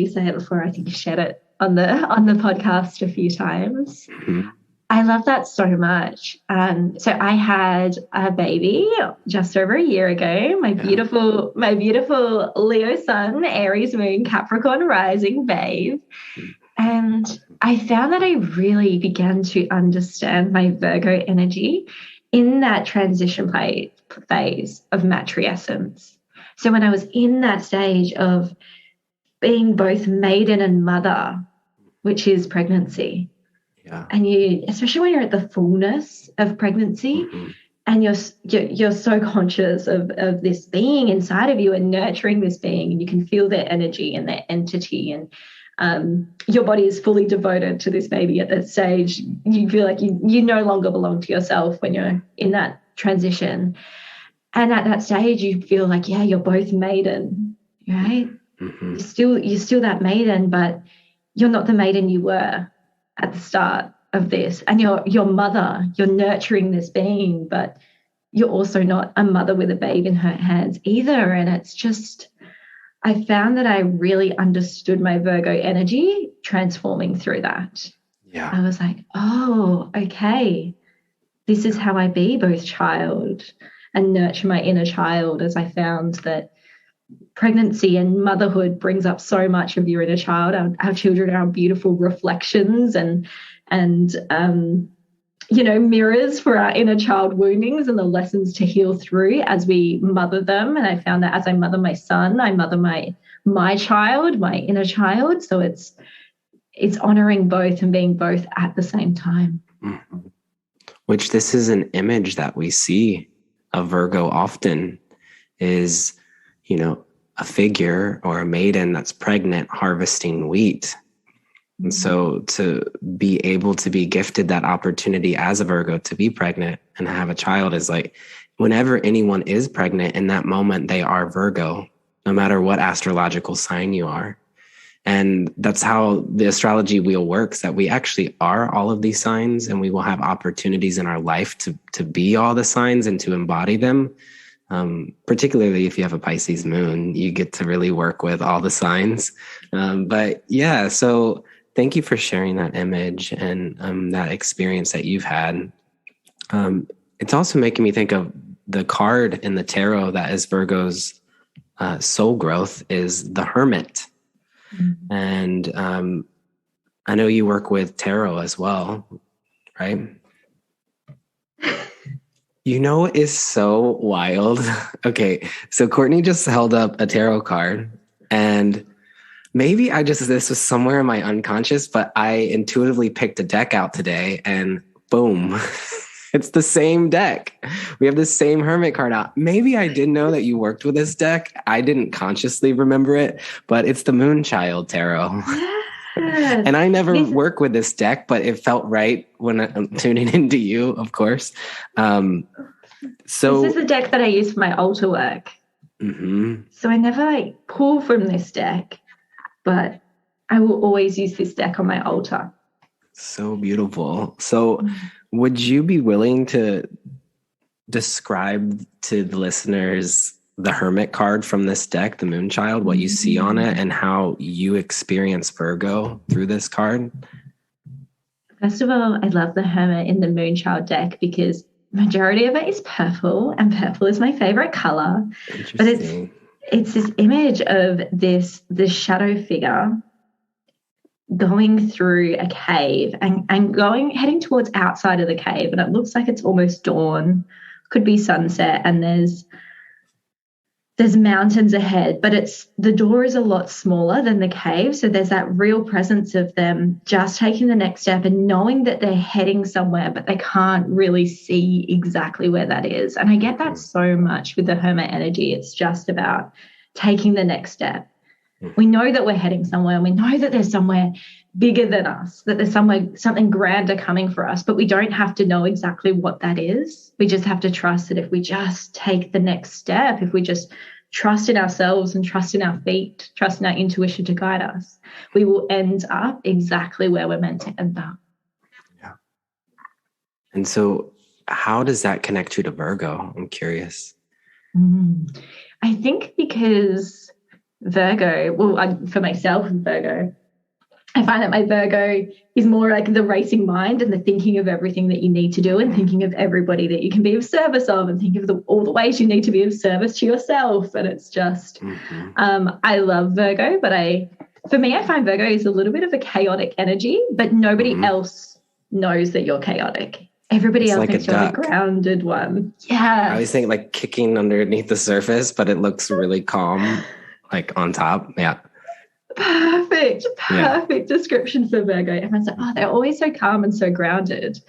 say it before. I think you shared it on the podcast a few times. Mm-hmm. I love that so much. So I had a baby just over a year ago. My beautiful Leo Sun, Aries Moon, Capricorn Rising babe. And I found that I really began to understand my Virgo energy in that transition phase of matrescence. So when I was in that stage of being both maiden and mother, which is pregnancy, and especially when you're at the fullness of pregnancy, and you're so conscious of this being inside of you and nurturing this being, and you can feel their energy and their entity, and your body is fully devoted to this baby at that stage. You feel like you no longer belong to yourself when you're in that transition. And at that stage, you feel you're both maiden, right? Mm-hmm. You're still that maiden, but you're not the maiden you were at the start of this. And your mother, you're nurturing this being, but you're also not a mother with a babe in her hands either. And it's just, I found that I really understood my Virgo energy transforming through that. Yeah. I was like, oh, okay, this is how I be both child and nurture my inner child, as I found that pregnancy and motherhood brings up so much of your inner child. Our children are beautiful reflections and mirrors for our inner child woundings and the lessons to heal through as we mother them. And I found that as I mother my son, I mother my child, my inner child. So it's honoring both and being both at the same time. Mm-hmm. Which this is an image that we see of Virgo often is, a figure or a maiden that's pregnant harvesting wheat. And so to be able to be gifted that opportunity as a Virgo to be pregnant and have a child is like, whenever anyone is pregnant in that moment, they are Virgo, no matter what astrological sign you are. And that's how the astrology wheel works, that we actually are all of these signs, and we will have opportunities in our life to be all the signs and to embody them. Particularly if you have a Pisces moon, you get to really work with all the signs. But yeah, so thank you for sharing that image and that experience that you've had. It's also making me think of the card in the tarot that is Virgo's soul growth is the Hermit. Mm-hmm. And I know you work with tarot as well, right? Is so wild. Okay, so Courtney just held up a tarot card, and maybe this was somewhere in my unconscious, but I intuitively picked a deck out today, and boom, it's the same deck. We have the same Hermit card out. Maybe I didn't know that you worked with this deck. I didn't consciously remember it, but it's the Moonchild Tarot. Yes. And I never work with this deck, but it felt right when I'm tuning into you, of course. So this is the deck that I use for my altar work. Mm-hmm. So I never pull from this deck, but I will always use this deck on my altar. So beautiful. So would you be willing to describe to the listeners the Hermit card from this deck, the Moonchild, what you see on it, and how you experience Virgo through this card? First of all, I love the Hermit in the Moonchild deck because majority of it is purple, and purple is my favorite color. But it's this image of this shadow figure going through a cave and heading towards outside of the cave, and it looks like it's almost dawn, could be sunset, and there's mountains ahead, but the door is a lot smaller than the cave. So there's that real presence of them just taking the next step and knowing that they're heading somewhere, but they can't really see exactly where that is. And I get that so much with the Hermit energy. It's just about taking the next step. We know that we're heading somewhere, and we know that there's somewhere bigger than us, that there's something grander coming for us, but we don't have to know exactly what that is. We just have to trust that if we just take the next step, if we just trust in ourselves and trust in our feet, trust in our intuition to guide us, we will end up exactly where we're meant to end up. Yeah. And so how does that connect you to Virgo? I'm curious. I think because Virgo, for myself and Virgo, I find that my Virgo is more like the racing mind and the thinking of everything that you need to do and thinking of everybody that you can be of service of and think of all the ways you need to be of service to yourself. And it's just, I love Virgo, but for me, I find Virgo is a little bit of a chaotic energy, but nobody else knows that you're chaotic. Everybody else thinks you're the grounded one. Yeah. I always think like kicking underneath the surface, but it looks really calm, like on top. Yeah. Perfect description for Virgo. Everyone's like, oh, they're always so calm and so grounded.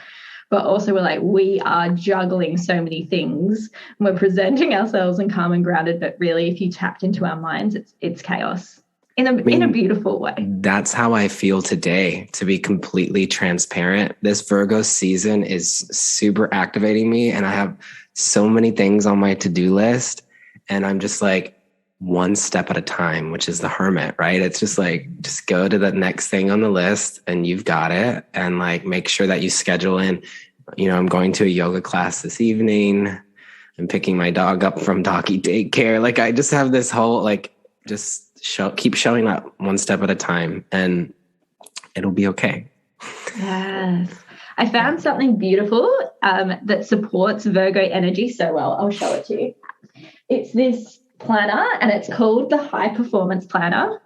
But also we are juggling so many things. We're presenting ourselves in calm and grounded, but really if you tapped into our minds, it's chaos in a beautiful way. That's how I feel today, to be completely transparent. This Virgo season is super activating me, and I have so many things on my to-do list, and I'm just like, one step at a time, which is the Hermit, right? It's just like, just go to the next thing on the list and you've got it. And like, make sure that you schedule in, I'm going to a yoga class this evening. I'm picking my dog up from doggy daycare. Like, I just have this whole, like, Just keep showing up one step at a time, and it'll be okay. Yes. I found something beautiful that supports Virgo energy so well. I'll show it to you. It's this planner, and it's called the High Performance Planner.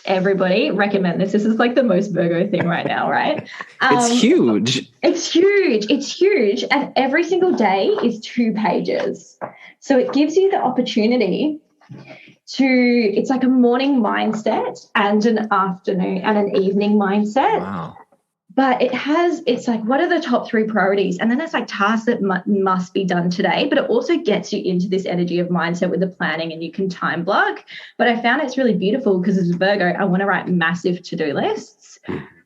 Everybody recommend this. This is like the most Virgo thing right now, right? It's huge. It's huge. It's huge. And every single day is 2 pages. So it gives you the opportunity it's like a morning mindset and an afternoon and an evening mindset. Wow. But it's like, what are the top 3 priorities? And then there's like tasks that must be done today, but it also gets you into this energy of mindset with the planning, and you can time block. But I found it's really beautiful because as a Virgo, I want to write massive to-do lists,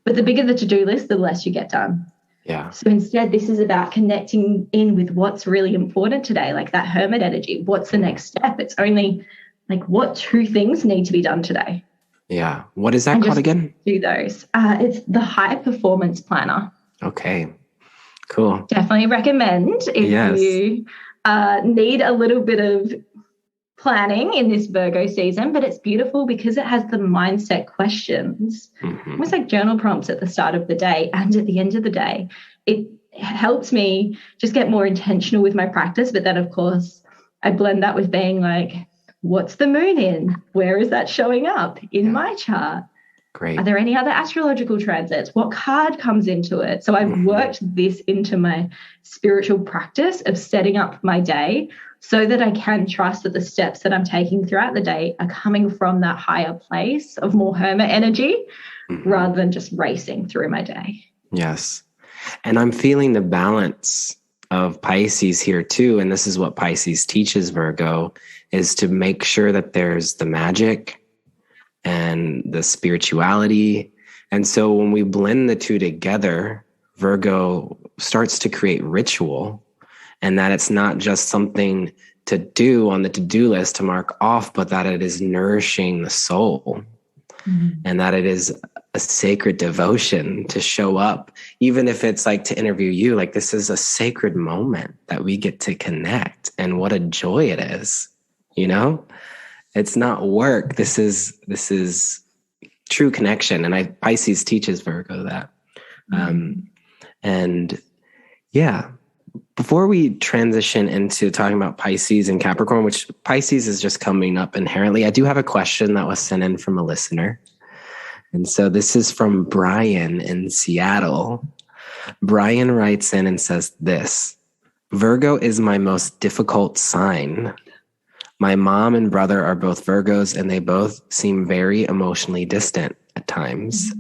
but the bigger the to-do list, the less you get done. Yeah. So instead, this is about connecting in with what's really important today, like that hermit energy. What's the next step? It's only like, what 2 things need to be done today? Yeah. What is that called again? Do those. It's the High Performance Planner. Okay. Cool. Definitely recommend if you need a little bit of planning in this Virgo season, but it's beautiful because it has the mindset questions, almost like journal prompts at the start of the day and at the end of the day. It helps me just get more intentional with my practice, but then, of course, I blend that with being like, what's the moon in? Where is that showing up in my chart? Great. Are there any other astrological transits? What card comes into it? So I've worked this into my spiritual practice of setting up my day so that I can trust that the steps that I'm taking throughout the day are coming from that higher place of more hermit energy rather than just racing through my day. Yes. And I'm feeling the balance of Pisces here too. And this is what Pisces teaches Virgo, is to make sure that there's the magic and the spirituality. And so when we blend the 2 together, Virgo starts to create ritual, and that it's not just something to do on the to-do list to mark off, but that it is nourishing the soul and that it is a sacred devotion to show up, even if it's like to interview you. Like, this is a sacred moment that we get to connect, and what a joy it is. You know, it's not work. This is true connection. And Pisces teaches Virgo that. And yeah, before we transition into talking about Pisces and Capricorn, which Pisces is just coming up inherently, I do have a question that was sent in from a listener. And so this is from Brian in Seattle. Brian writes in and says this: Virgo is my most difficult sign. My mom and brother are both Virgos, and they both seem very emotionally distant at times.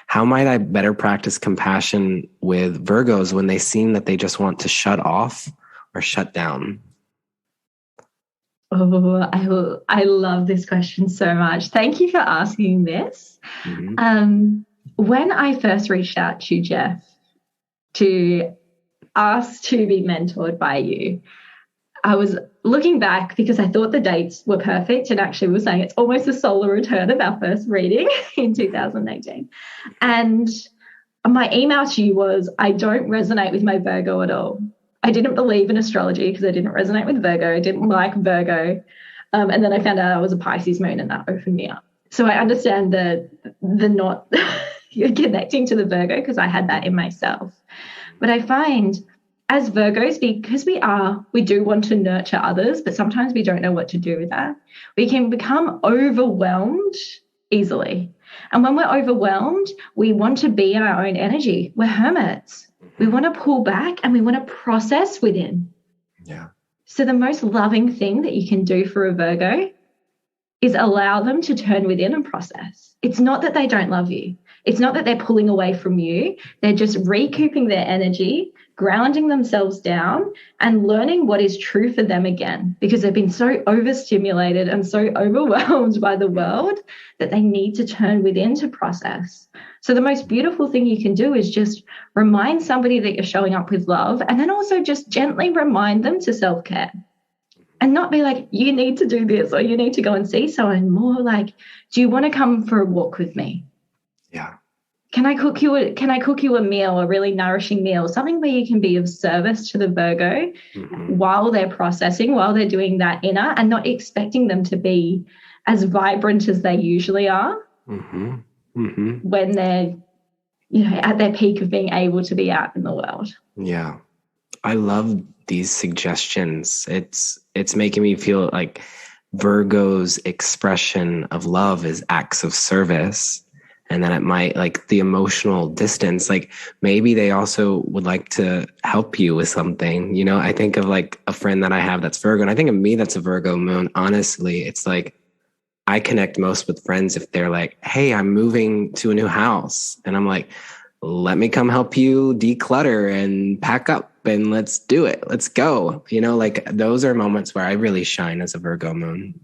How might I better practice compassion with Virgos when they seem that they just want to shut off or shut down? Oh, I love this question so much. Thank you for asking this. When I first reached out to Jeff to ask to be mentored by you, I was looking back because I thought the dates were perfect, and actually we were saying it's almost a solar return of our first reading in 2018. And my email to you was, I don't resonate with my Virgo at all. I didn't believe in astrology because I didn't resonate with Virgo. I didn't like Virgo. And then I found out I was a Pisces moon, and that opened me up. So I understand the not you're connecting to the Virgo, because I had that in myself. But I find as Virgos, because we do want to nurture others, but sometimes we don't know what to do with that. We can become overwhelmed easily. And when we're overwhelmed, we want to be in our own energy. We're hermits. We want to pull back and we want to process within. Yeah. So the most loving thing that you can do for a Virgo is allow them to turn within and process. It's not that they don't love you. It's not that they're pulling away from you. They're just recouping their energy, grounding themselves down, and learning what is true for them again, because they've been so overstimulated and so overwhelmed by the world that they need to turn within to process. So the most beautiful thing you can do is just remind somebody that you're showing up with love, and then also just gently remind them to self-care. And not be like, you need to do this or you need to go and see someone. More like, do you want to come for a walk with me? Yeah. Can I cook you a meal, a really nourishing meal, something where you can be of service to the Virgo while they're processing, while they're doing that inner, and not expecting them to be as vibrant as they usually are when they're, at their peak of being able to be out in the world. Yeah. I love these suggestions. It's making me feel like Virgo's expression of love is acts of service. And then it might, like, the emotional distance, like maybe they also would like to help you with something. I think of like a friend that I have that's Virgo, and I think of me that's a Virgo moon. Honestly, it's like I connect most with friends if they're like, hey, I'm moving to a new house. And I'm like, let me come help you declutter and pack up and let's do it. Let's go. Like those are moments where I really shine as a Virgo moon.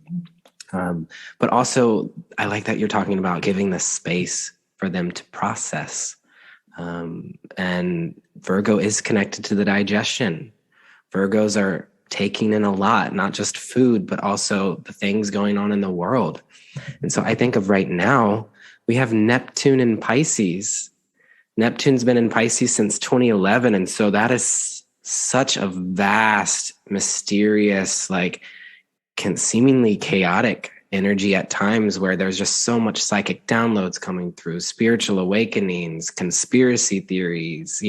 But also, I like that you're talking about giving the space for them to process. And Virgo is connected to the digestion. Virgos are taking in a lot, not just food, but also the things going on in the world. And so I think of right now, we have Neptune in Pisces. Neptune's been in Pisces since 2011. And so that is such a vast, mysterious, like, can seemingly chaotic energy at times where there's just so much psychic downloads coming through, spiritual awakenings, conspiracy theories,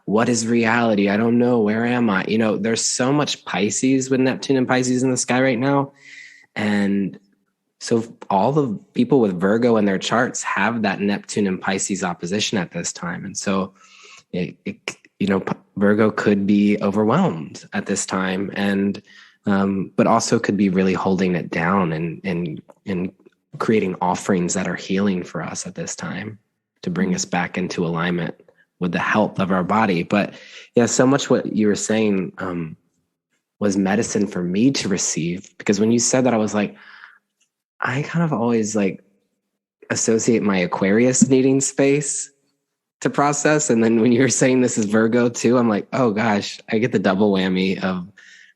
what is reality? I don't know. Where am I? There's so much Pisces with Neptune and Pisces in the sky right now. And so all the people with Virgo in their charts have that Neptune and Pisces opposition at this time. And so Virgo could be overwhelmed at this time, and but also could be really holding it down and creating offerings that are healing for us at this time to bring us back into alignment with the health of our body. But yeah, so much what you were saying was medicine for me to receive, because when you said that, I was like, I kind of always like associate my Aquarius needing space to process. And then when you were saying this is Virgo too, I'm like, oh gosh, I get the double whammy of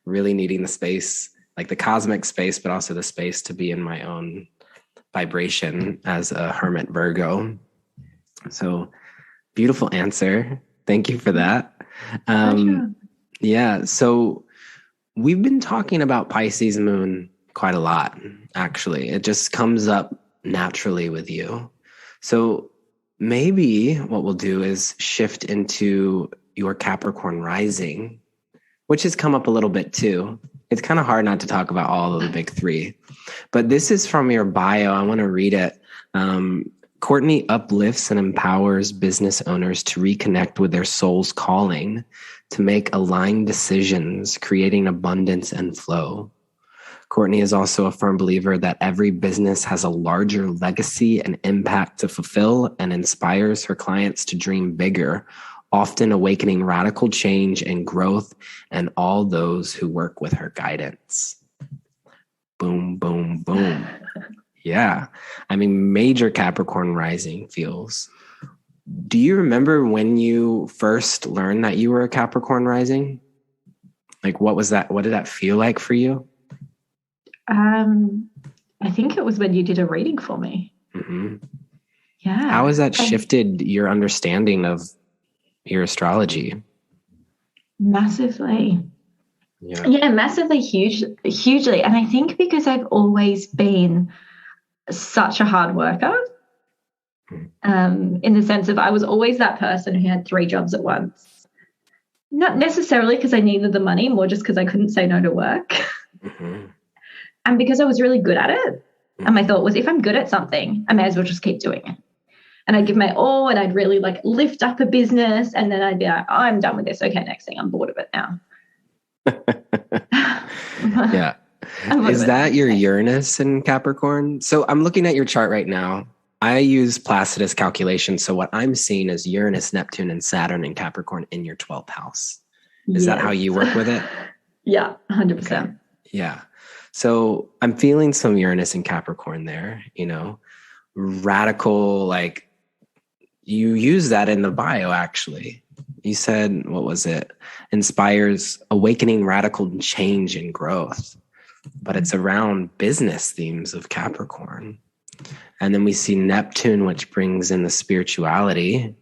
really needing the space, like the cosmic space, but also the space to be in my own vibration as a hermit Virgo. So beautiful answer. Thank you for that. Yeah. So we've been talking about Pisces moon quite a lot, actually. It just comes up naturally with you. So maybe what we'll do is shift into your Capricorn rising, which has come up a little bit too. It's kind of hard not to talk about all of the big three, but this is from your bio. I want to read it. Courtney uplifts and empowers business owners to reconnect with their soul's calling, to make aligned decisions, creating abundance and flow. Courtney is also a firm believer that every business has a larger legacy and impact to fulfill, and inspires her clients to dream bigger, often awakening radical change and growth and all those who work with her guidance. Boom, boom, boom. Yeah. I mean, major Capricorn rising feels. Do you remember when you first learned that you were a Capricorn rising? Like, what was that? What did that feel like for you? I think it was when you did a reading for me. Mm-hmm. Yeah. How has that shifted your understanding of your astrology? Massively. Yeah, massively, hugely. And I think because I've always been such a hard worker, in the sense of I was always that person who had 3 jobs at once. Not necessarily because I needed the money, more just because I couldn't say no to work. Mm-hmm. And because I was really good at it. And my thought was, if I'm good at something, I may as well just keep doing it. And I'd give my all, and I'd really like lift up a business. And then I'd be like, oh, I'm done with this. Okay, next thing, I'm bored of it now. Yeah. Is that your Uranus in Capricorn? So I'm looking at your chart right now. I use Placidus calculation. So what I'm seeing is Uranus, Neptune, and Saturn in Capricorn in your 12th house. Is that how you work with it? Yeah, 100%. Okay. Yeah. So I'm feeling some Uranus in Capricorn there, radical, like you use that in the bio, actually. You said, what was it? Inspires awakening radical change and growth. But it's around business themes of Capricorn. And then we see Neptune, which brings in the spirituality,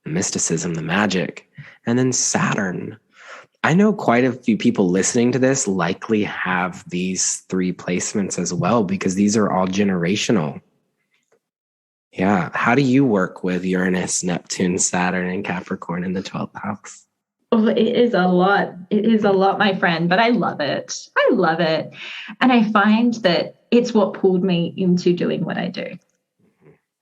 the mysticism, the magic. And then Saturn, I know quite a few people listening to this likely have these 3 placements as well, because these are all generational. Yeah. How do you work with Uranus, Neptune, Saturn, and Capricorn in the 12th house? Oh, it is a lot. It is a lot, my friend, but I love it. I love it. And I find that it's what pulled me into doing what I do.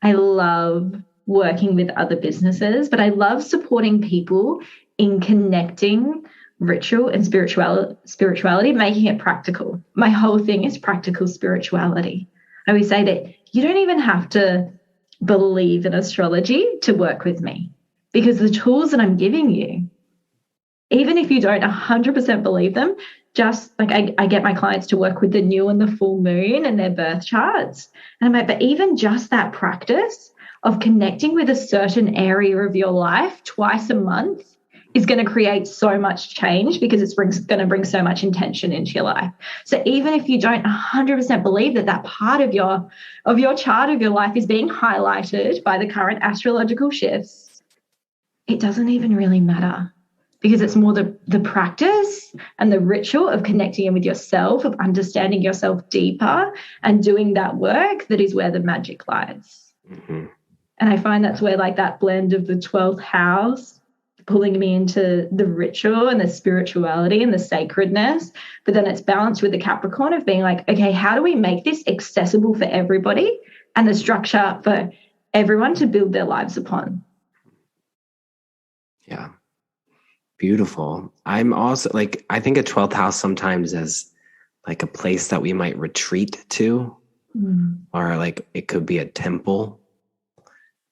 I love working with other businesses, but I love supporting people in connecting ritual and spirituality, making it practical. My whole thing is practical spirituality. I always say that you don't even have to believe in astrology to work with me, because the tools that I'm giving you, even if you don't 100% believe them, just like I get my clients to work with the new and the full moon and their birth charts. And I'm like, but even just that practice of connecting with a certain area of your life twice a month is going to create so much change, because it's going to bring so much intention into your life. So even if you don't 100% believe that that part of your chart of your life is being highlighted by the current astrological shifts, it doesn't even really matter, because it's more the practice and the ritual of connecting in with yourself, of understanding yourself deeper and doing that work, that is where the magic lies. Mm-hmm. And I find that's where like that blend of the 12th house pulling me into the ritual and the spirituality and the sacredness, but then it's balanced with the Capricorn of being like, okay, how do we make this accessible for everybody and the structure for everyone to build their lives upon? Yeah. Beautiful. I'm also like, I think a 12th house sometimes is like a place that we might retreat to, or like it could be a temple.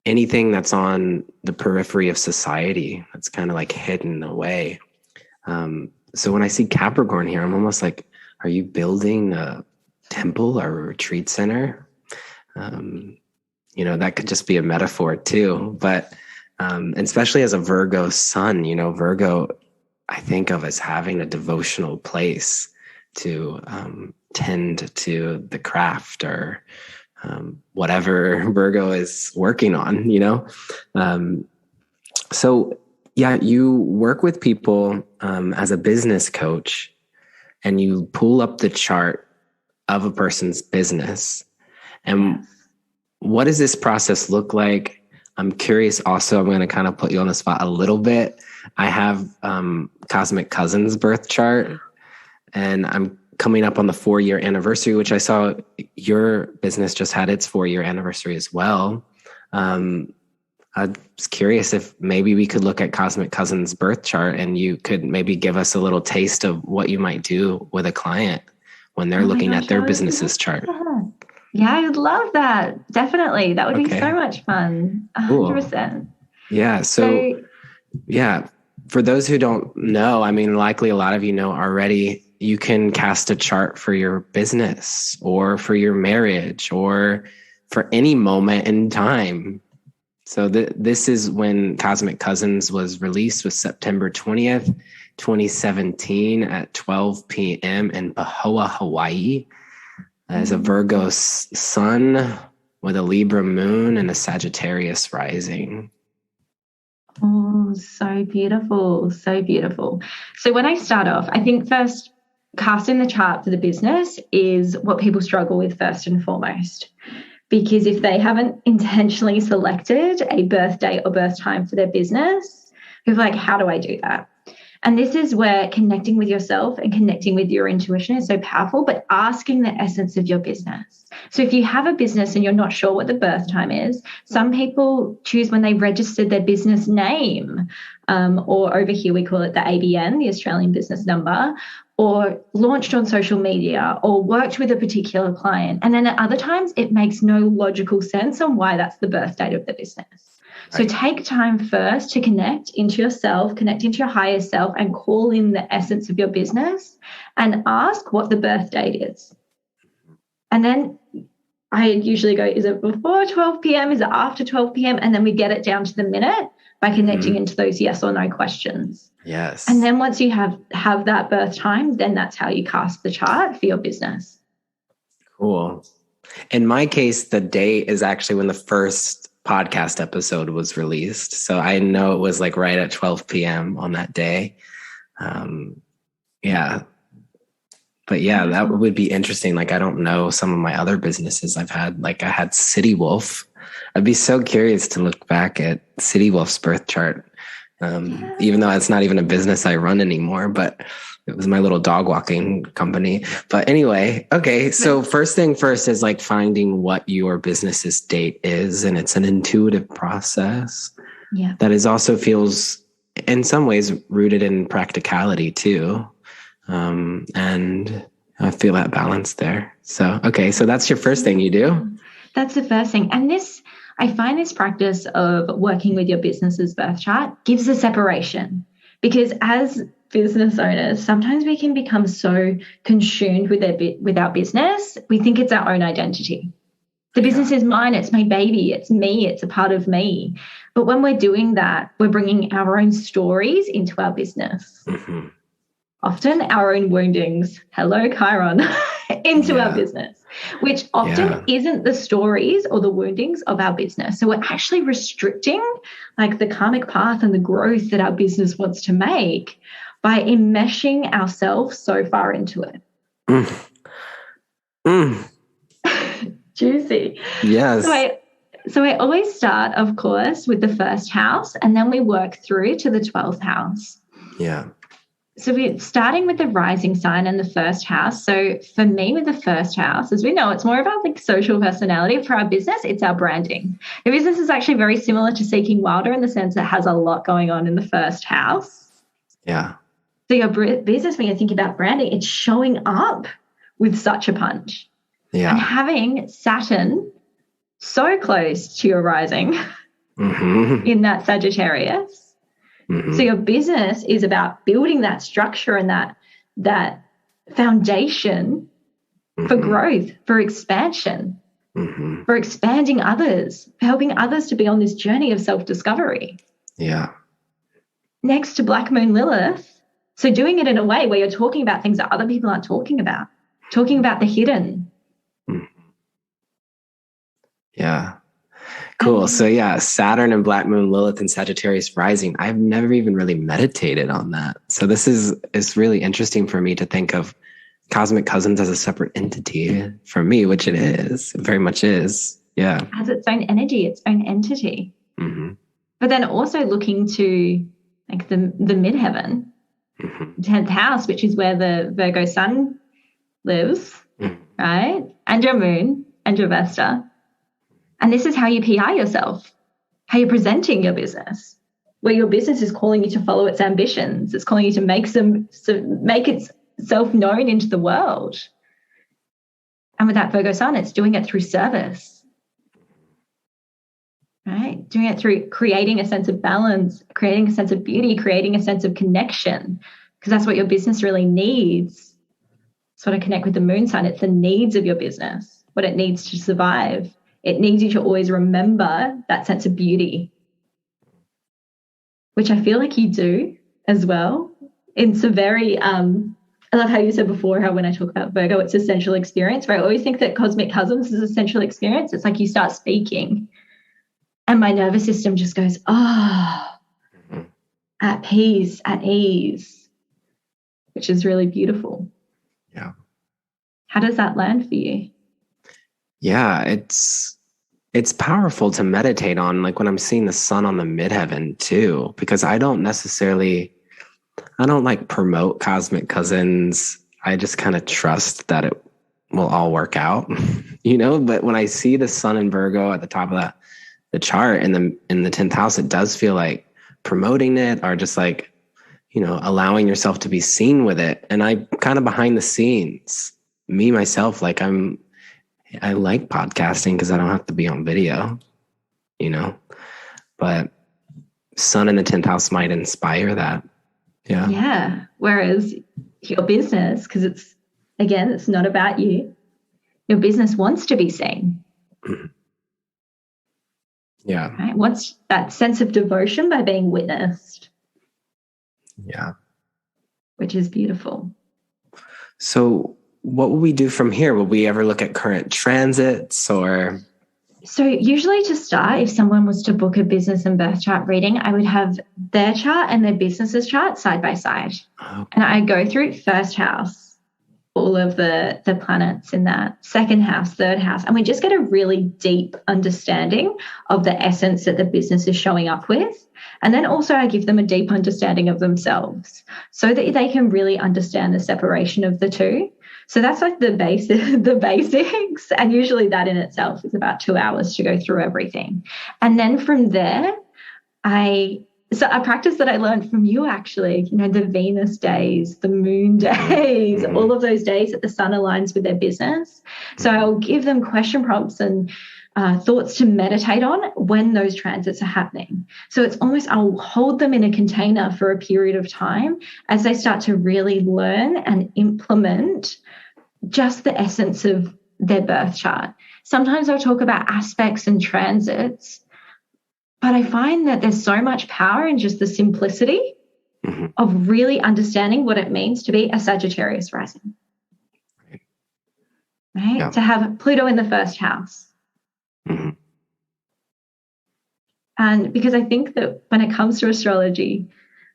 Anything that's on the periphery of society that's kind of like hidden away. So when I see Capricorn here, I'm almost like, are you building a temple or a retreat center? That could just be a metaphor too. But especially as a Virgo sun, Virgo, I think of as having a devotional place to tend to the craft or whatever Virgo is working on, So yeah, you work with people as a business coach, and you pull up the chart of a person's business. And what does this process look like? I'm curious also, I'm going to kind of put you on the spot a little bit. I have Cosmic Cousins birth chart, and I'm coming up on the 4-year anniversary, which I saw your business just had its 4-year anniversary as well. I was curious if maybe we could look at Cosmic Cousins birth chart, and you could maybe give us a little taste of what you might do with a client when they're looking at their business's chart. Yeah, I would love that. Definitely. That would be so much fun. 100%. Cool. Yeah. So, for those who don't know, I mean, likely a lot of you know already, you can cast a chart for your business or for your marriage or for any moment in time. So this is when Cosmic Cousins was released, was September 20th, 2017 at 12 p.m. in Pahoa, Hawaii. As a Virgo sun with a Libra moon and a Sagittarius rising. Oh, so beautiful. So beautiful. So when I start off, I think first casting the chart for the business is what people struggle with first and foremost. Because if they haven't intentionally selected a birth date or birth time for their business, they're like, how do I do that? And this is where connecting with yourself and connecting with your intuition is so powerful, but asking the essence of your business. So if you have a business and you're not sure what the birth time is, some people choose when they registered their business name, or over here we call it the ABN, the Australian Business Number, or launched on social media or worked with a particular client. And then at other times, it makes no logical sense on why that's the birth date of the business. Right. So take time first to connect into yourself, connect into your higher self, and call in the essence of your business and ask what the birth date is. And then I usually go, is it before 12 p.m.? Is it after 12 p.m.? And then we get it down to the minute by connecting into those yes or no questions. Yes. And then once you have that birth time, then that's how you cast the chart for your business. Cool. In my case, the date is actually when the first podcast episode was released. So I know it was like right at 12 p.m. on that day. Yeah. But yeah, that would be interesting. Like, I don't know some of my other businesses I've had. Like, I had City Wolf. I'd be so curious to look back at City Wolf's birth chart. Even though it's not even a business I run anymore, but it was my little dog walking company. But anyway, okay. So first thing first is like finding what your business's date is. And it's an intuitive process that is also feels in some ways rooted in practicality too. And I feel that balance there. So, okay. So that's your first thing you do. That's the first thing. And I find this practice of working with your business's birth chart gives a separation, because as business owners, sometimes we can become so consumed with our business. We think it's our own identity. The business is mine. It's my baby. It's me. It's a part of me. But when we're doing that, we're bringing our own stories into our business. Mm-hmm. Often our own woundings, hello, Chiron, into our business, which often isn't the stories or the woundings of our business. So we're actually restricting like the karmic path and the growth that our business wants to make by enmeshing ourselves so far into it. Juicy. Yes. So I always start, of course, with the first house, and then we work through to the 12th house. Yeah. So we're starting with the rising sign and the first house. So for me, with the first house, as we know, it's more about like social personality. For our business, it's our branding. The business is actually very similar to Seeking Wilder in the sense that it has a lot going on in the first house. Yeah. So your business, when you think about branding, it's showing up with such a punch. Yeah. And having Saturn so close to your rising in that Sagittarius. So your business is about building that structure and that foundation for growth, for expansion, for expanding others, for helping others to be on this journey of self-discovery. Yeah. Next to Black Moon Lilith, so doing it in a way where you're talking about things that other people aren't talking about the hidden. Yeah. Cool. So yeah, Saturn and Black Moon, Lilith and Sagittarius rising. I've never even really meditated on that. So this is really interesting for me to think of cosmic cousins as a separate entity for me, which it is. It very much is. Yeah. It has its own energy, its own entity. But then also looking to like the midheaven, 10th house, which is where the Virgo Sun lives, right? And your moon and your Vesta. And this is how you PR yourself, how you're presenting your business, where your business is calling you to follow its ambitions. It's calling you to make itself known into the world. And with that Virgo Sun, it's doing it through service, right? Doing it through creating a sense of balance, creating a sense of beauty, creating a sense of connection, because that's what your business really needs. Sort of connect with the moon sign. It's the needs of your business, what it needs to survive. It needs you to always remember that sense of beauty, which I feel like you do as well. It's a very, I love how you said before how when I talk about Virgo, it's essential experience, right? I always think that cosmic cousins is essential experience. It's like you start speaking and my nervous system just goes, at peace, at ease, which is really beautiful. Yeah. How does that land for you? Yeah, it's powerful to meditate on, like when I'm seeing the sun on the midheaven too, because I don't like promote cosmic cousins. I just kind of trust that it will all work out, but when I see the sun in Virgo at the top of the chart in the 10th house, it does feel like promoting it or just like, allowing yourself to be seen with it. And I kind of behind the scenes, me, myself, like I like podcasting because I don't have to be on video, but sun in the 10th house might inspire that. Yeah. Yeah. Whereas your business, because it's not about you. Your business wants to be seen. Yeah. Right? Wants that sense of devotion by being witnessed. Yeah. Which is beautiful. So what will we do from here? Will we ever look at current transits or So usually to start, if someone was to book a business and birth chart reading, I would have their chart and their business's chart side by side. Oh. And I go through first house, all of the planets in that, second house, third house, and we just get a really deep understanding of the essence that the business is showing up with. And then also I give them a deep understanding of themselves so that they can really understand the separation of the two. So that's like the basics. And usually that in itself is about 2 hours to go through everything. And then from there, so a practice that I learned from you, actually, the Venus days, the moon days, all of those days that the sun aligns with their business. So I'll give them question prompts and thoughts to meditate on when those transits are happening. So it's almost, I'll hold them in a container for a period of time as they start to really learn and implement just the essence of their birth chart. Sometimes I'll talk about aspects and transits, but I find that there's so much power in just the simplicity of really understanding what it means to be a Sagittarius rising. Right? Yeah. To have Pluto in the first house. Mm-hmm. And because I think that when it comes to astrology,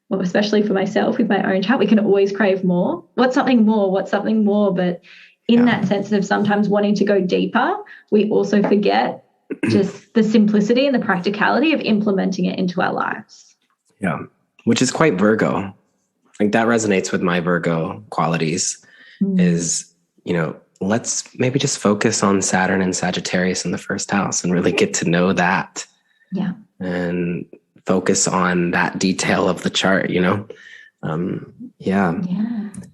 well, especially for myself with my own chart, we can always crave more. What's something more? But in that sense of sometimes wanting to go deeper, we also forget just the simplicity and the practicality of implementing it into our lives. Yeah, which is quite Virgo. Like that resonates with my Virgo qualities is, let's maybe just focus on Saturn and Sagittarius in the first house and really get to know that. Yeah. And focus on that detail of the chart, Yeah.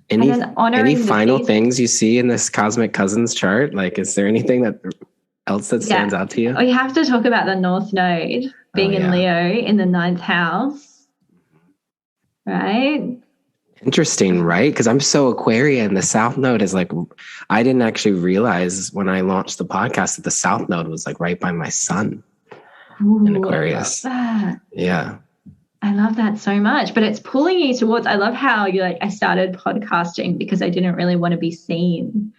Any final things you see in this Cosmic Cousins chart? Like, is there anything else that stands out to you? We have to talk about the North Node being in Leo in the 9th house, right? Interesting, right? Because I'm so Aquarian. The South Node is like, I didn't actually realize when I launched the podcast that the South Node was like right by my sun. In Aquarius. I love that. Yeah. I love that so much. But it's pulling you towards, I love how I started podcasting because I didn't really want to be seen.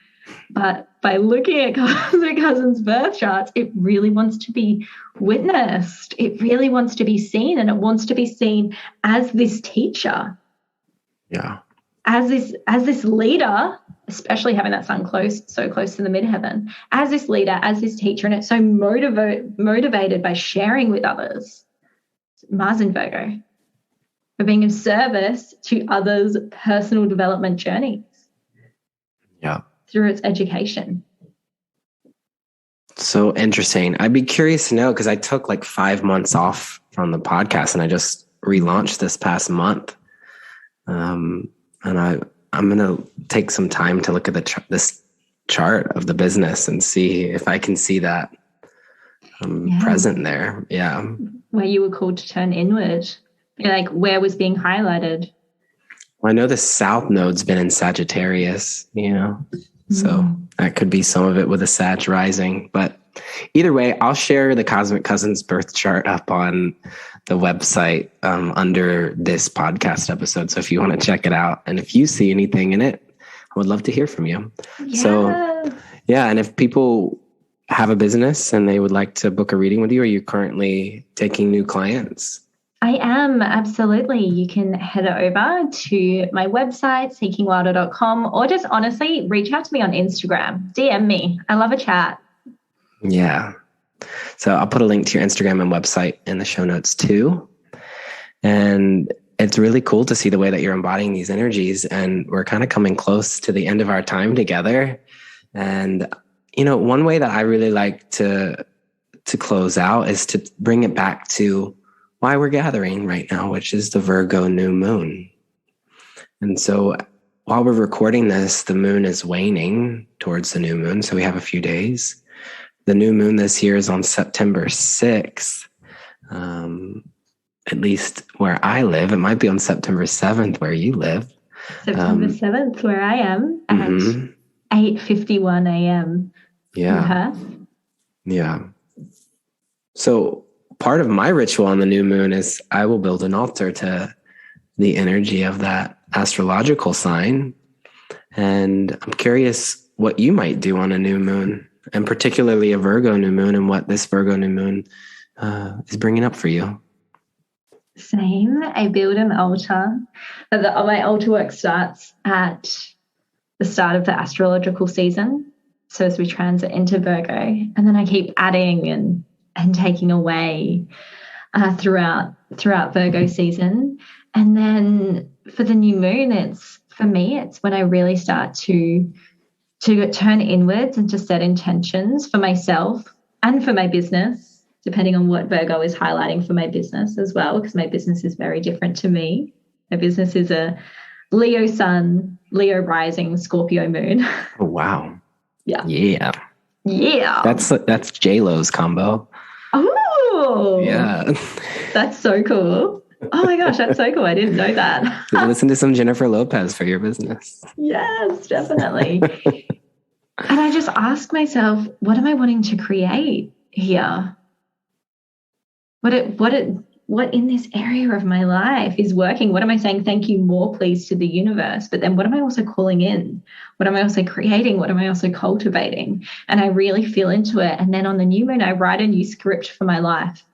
But by looking at Cosmic Cousins' birth charts, it really wants to be witnessed. It really wants to be seen, and it wants to be seen as this teacher. Yeah. As this leader, especially having that sun so close to the midheaven, as this leader, as this teacher, and it's so motivated by sharing with others. Mars in Virgo, for being of service to others' personal development journeys. Yeah. Through its education. So interesting. I'd be curious to know, because I took like 5 months off from the podcast and I just relaunched this past month. And I'm going to take some time to look at this chart of the business and see if I can see that present there. Yeah. Where you were called to turn inward. Like where was being highlighted? Well, I know the South Node's been in Sagittarius, so that could be some of it with a Sag rising. But either way, I'll share the Cosmic Cousins birth chart up on the website under this podcast episode. So if you want to check it out and if you see anything in it, I would love to hear from you. Yeah. So, and if people have a business and they would like to book a reading with you, are you currently taking new clients? I am, absolutely. You can head over to my website, seekingwilder.com, or just honestly reach out to me on Instagram. DM me. I love a chat. Yeah. So I'll put a link to your Instagram and website in the show notes too. And it's really cool to see the way that you're embodying these energies. And we're kind of coming close to the end of our time together. And, one way that I really like to close out is to bring it back to why we're gathering right now, which is the Virgo New Moon. And so while we're recording this, the moon is waning towards the new moon. So we have a few days. The new moon this year is on September 6th. At least where I live. It might be on September 7th where you live. September 7th where I am at 8:51 a.m. Yeah. in Perth. Yeah. So part of my ritual on the new moon is I will build an altar to the energy of that astrological sign. And I'm curious what you might do on a new moon. and particularly a Virgo new moon, and what this Virgo new moon is bringing up for you. Same. I build an altar. My altar work starts at the start of the astrological season. So as we transit into Virgo, and then I keep adding and taking away throughout Virgo season. And then for the new moon, it's when I really start to turn inwards and to set intentions for myself and for my business, depending on what Virgo is highlighting for my business as well, because my business is very different to me. My business is a Leo Sun, Leo Rising, Scorpio Moon. Oh, wow. Yeah. That's J-Lo's combo. Oh, yeah. That's so cool. Oh my gosh, that's so cool. I didn't know that. Listen to some Jennifer Lopez for your business. Yes, definitely. And I just ask myself, what am I wanting to create here? What in this area of my life is working? What am I saying thank you more please to the universe? But then what am I also calling in? What am I also creating? What am I also cultivating? And I really feel into it. And then on the new moon, I write a new script for my life,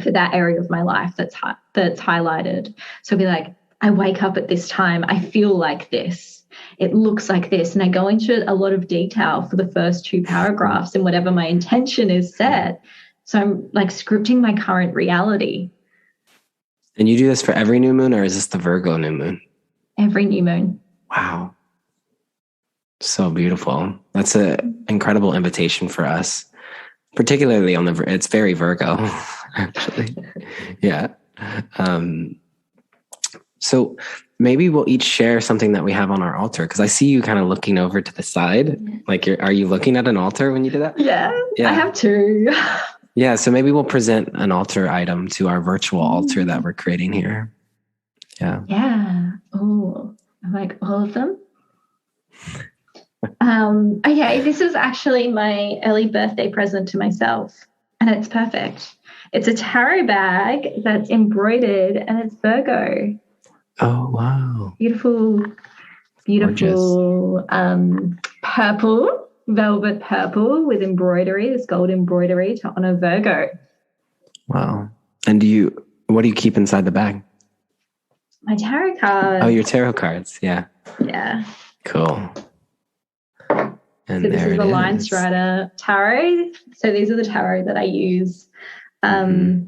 for that area of my life that's highlighted. So it'll be like, I wake up at this time. I feel like this. It looks like this. And I go into a lot of detail for the first 2 paragraphs and whatever my intention is set. So I'm like scripting my current reality. And you do this for every new moon, or is this the Virgo new moon? Every new moon. Wow. So beautiful. That's an incredible invitation for us, particularly it's very Virgo, actually. Yeah. So maybe we'll each share something that we have on our altar, because I see you kind of looking over to the side. Like, are you looking at an altar when you do that? Yeah. I have 2. Yeah, so maybe we'll present an altar item to our virtual altar that we're creating here. Yeah. Yeah. Oh, I like all of them. Okay, this is actually my early birthday present to myself, and it's perfect. It's a tarot bag that's embroidered, and it's Virgo. Oh, wow. Beautiful, purple. Velvet purple with embroidery, this gold embroidery to honor Virgo. Wow. And what do you keep inside the bag? My tarot cards. Oh, your tarot cards. Yeah. Yeah. Cool. And so this is the Line Strider tarot. So these are the tarot that I use for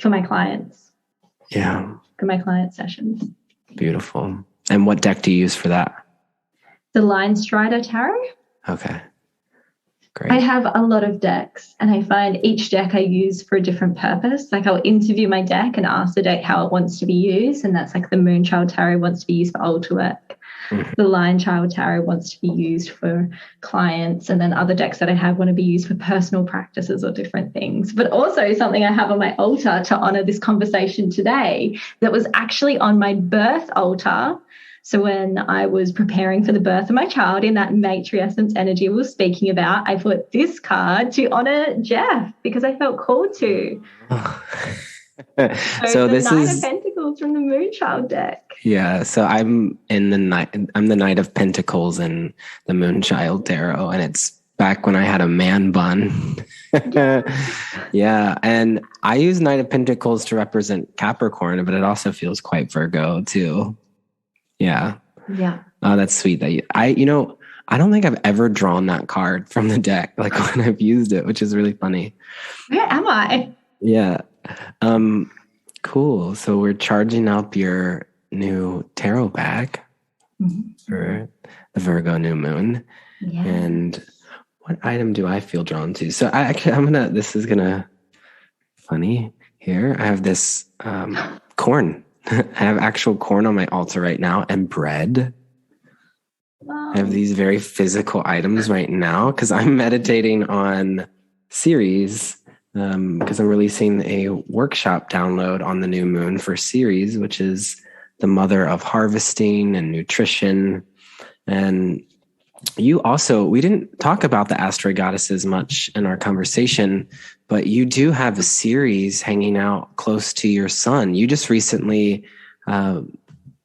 my clients. Yeah. For my client sessions. Beautiful. And what deck do you use for that? The Line Strider tarot. Okay. Great. I have a lot of decks, and I find each deck I use for a different purpose. Like, I'll interview my deck and ask the deck how it wants to be used, and that's like the Moonchild Tarot wants to be used for altar work. The Lion Child Tarot wants to be used for clients, and then other decks that I have want to be used for personal practices or different things. But also something I have on my altar to honor this conversation today that was actually on my birth altar. So when I was preparing for the birth of my child, in that matriessence energy we were speaking about, I put this card to honor Jeff because I felt called to. So this Knight of Pentacles from the Moonchild deck. Yeah, so I'm the Knight of Pentacles in the Moonchild tarot, and it's back when I had a man bun. Yeah, and I use Knight of Pentacles to represent Capricorn, but it also feels quite Virgo too. Yeah. Oh, that's sweet. I don't think I've ever drawn that card from the deck, like when I've used it, which is really funny. Where am I? Yeah. Cool. So we're charging up your new tarot bag for the Virgo new moon. Yeah. And what item do I feel drawn to? So this is gonna funny here. I have this corn. I have actual corn on my altar right now, and bread. Wow. I have these very physical items right now because I'm meditating on Ceres, because I'm releasing a workshop download on the new moon for Ceres, which is the mother of harvesting and nutrition. And we didn't talk about the asteroid goddesses much in our conversation, but you do have a Ceres hanging out close to your sun. You just recently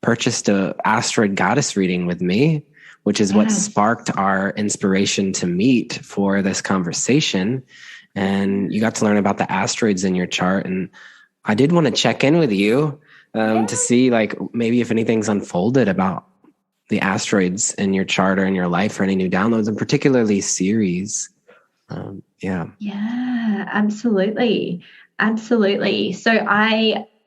purchased a asteroid goddess reading with me, which is what sparked our inspiration to meet for this conversation. And you got to learn about the asteroids in your chart. And I did want to check in with you to see like maybe if anything's unfolded about the asteroids in your chart or in your life, or any new downloads, and particularly Ceres. Yeah, absolutely. So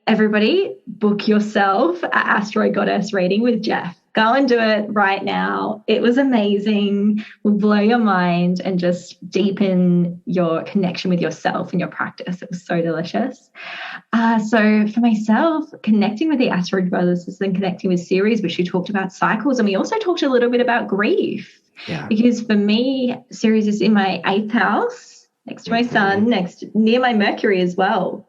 everybody book yourself an Asteroid Goddess reading with Jeff. Go and do it right now. It was amazing. Will blow your mind and just deepen your connection with yourself and your practice. It was so delicious. So for myself, connecting with the Asteroid Brothers is then connecting with Ceres, which we talked about cycles. And we also talked a little bit about grief. Yeah. Because for me, Ceres is in my 8th house, next to my sun, near my Mercury as well.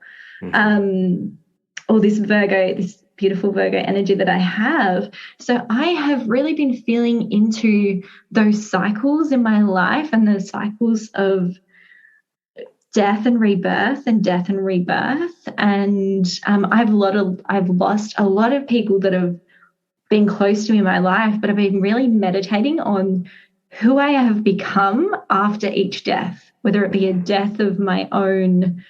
All this Virgo, this beautiful Virgo energy that I have. So I have really been feeling into those cycles in my life, and the cycles of death and rebirth. And I've lost a lot of people that have been close to me in my life, but I've been really meditating on who I have become after each death, whether it be a death of my own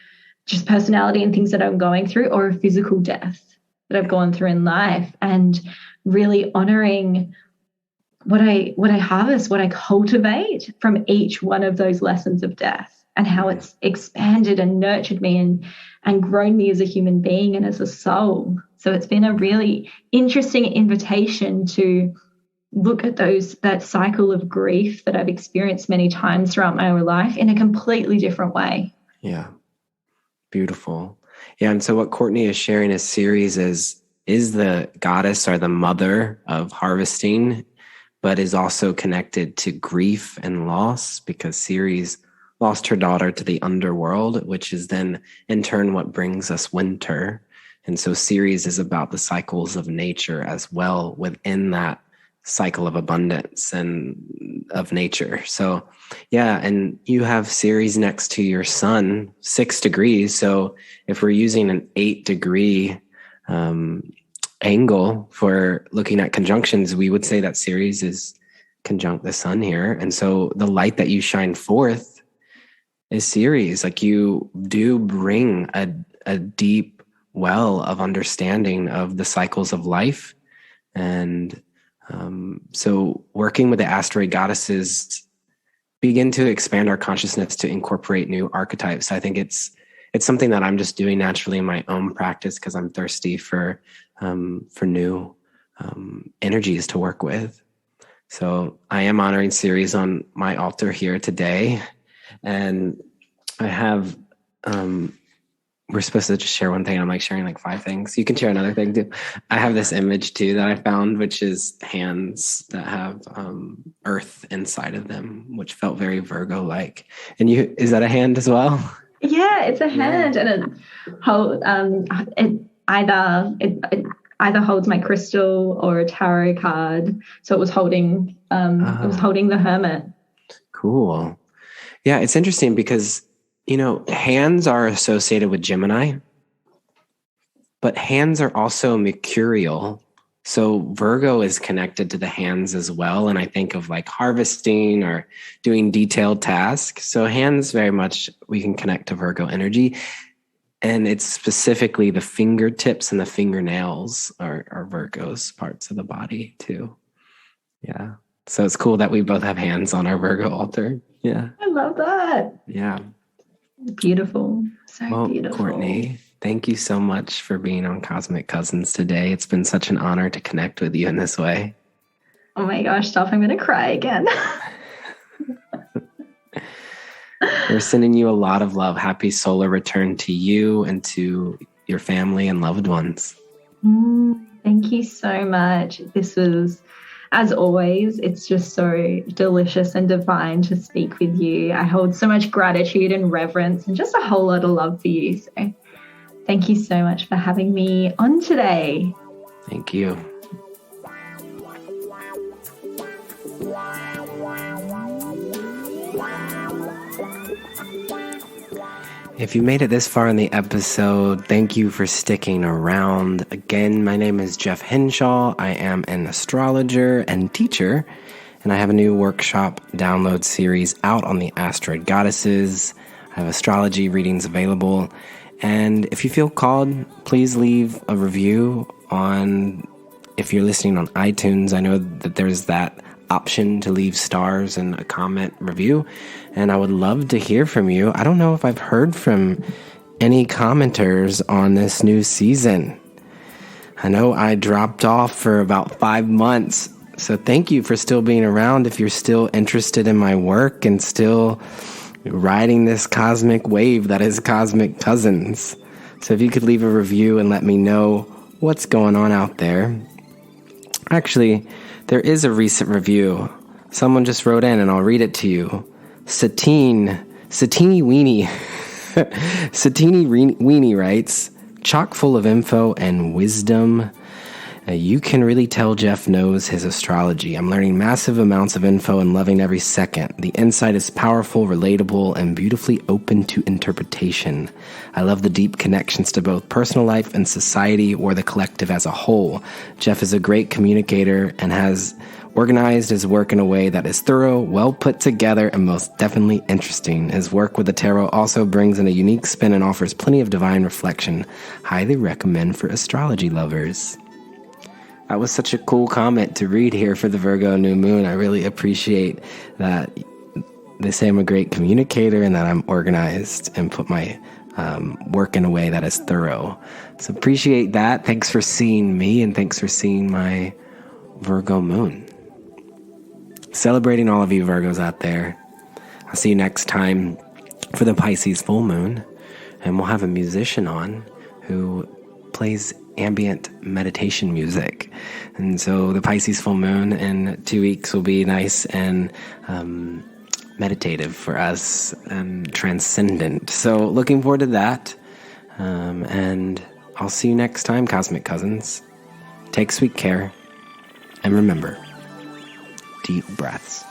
just personality and things that I'm going through, or a physical death that I've gone through in life, and really honoring what I harvest, what I cultivate from each one of those lessons of death, and how it's expanded and nurtured me and grown me as a human being and as a soul. So it's been a really interesting invitation to look at that cycle of grief that I've experienced many times throughout my own life in a completely different way. Yeah. Beautiful. Yeah. And so what Courtney is sharing is Ceres is the goddess or the mother of harvesting, but is also connected to grief and loss, because Ceres lost her daughter to the underworld, which is then in turn what brings us winter. And so Ceres is about the cycles of nature as well, within that cycle of abundance and of nature. So yeah, and you have Ceres next to your sun, 6 degrees. So if we're using an 8-degree angle for looking at conjunctions, we would say that Ceres is conjunct the sun here. And so the light that you shine forth is Ceres. Like, you do bring a deep well of understanding of the cycles of life. And so working with the asteroid goddesses begin to expand our consciousness to incorporate new archetypes. I think it's something that I'm just doing naturally in my own practice, because I'm thirsty for new energies to work with. So I am honoring Ceres on my altar here today. And I have, we're supposed to just share one thing. I'm like sharing like 5 things. You can share another thing too. I have this image too that I found, which is hands that have earth inside of them, which felt very Virgo-like. And is that a hand as well? Yeah, it's a hand, and it either holds my crystal or a tarot card. So it was holding the Hermit. Cool. Yeah, it's interesting because, hands are associated with Gemini, but hands are also mercurial. So Virgo is connected to the hands as well. And I think of like harvesting or doing detailed tasks. So hands, very much we can connect to Virgo energy. And it's specifically the fingertips and the fingernails are Virgo's parts of the body too. Yeah. So it's cool that we both have hands on our Virgo altar. Yeah. I love that. Yeah. Beautiful. So beautiful. Courtney, thank you so much for being on Cosmic Cousins today. It's been such an honor to connect with you in this way. Oh my gosh, stop. I'm going to cry again. We're sending you a lot of love. Happy solar return to you and to your family and loved ones. Thank you so much. This was, as always, it's just so delicious and divine to speak with you. I hold so much gratitude and reverence and just a whole lot of love for you. So thank you so much for having me on today. Thank you. If you made it this far in the episode, thank you for sticking around. Again, my name is Jeff Henshaw. I am an astrologer and teacher, And I have a new workshop download series out on the Asteroid goddesses. I have astrology readings available. And if you feel called, please leave a review if you're listening on iTunes. I know that there's that option to leave stars and a comment review. And I would love to hear from you. I don't know if I've heard from any commenters on this new season. I know I dropped off for about 5 months. So thank you for still being around if you're still interested in my work and still riding this cosmic wave that is Cosmic Cousins. So if you could leave a review and let me know what's going on out there. Actually, there is a recent review. Someone just wrote in and I'll read it to you. Satini Weenie. Satini Weenie writes, chock full of info and wisdom. You can really tell Jeff knows his astrology. I'm learning massive amounts of info and loving every second. The insight is powerful, relatable, and beautifully open to interpretation. I love the deep connections to both personal life and society or the collective as a whole. Jeff is a great communicator and has organized his work in a way that is thorough, well put together, and most definitely interesting. His work with the tarot also brings in a unique spin and offers plenty of divine reflection. Highly recommend for astrology lovers. That was such a cool comment to read here for the Virgo New Moon. I really appreciate that they say I'm a great communicator and that I'm organized and put my work in a way that is thorough. So appreciate that. Thanks for seeing me and thanks for seeing my Virgo Moon. Celebrating all of you Virgos out there. I'll see you next time for the Pisces full moon. And we'll have a musician on who plays ambient meditation music. And so the Pisces full moon in 2 weeks will be nice and meditative for us and transcendent. So looking forward to that. And I'll see you next time, Cosmic Cousins. Take sweet care. And remember, deep breaths.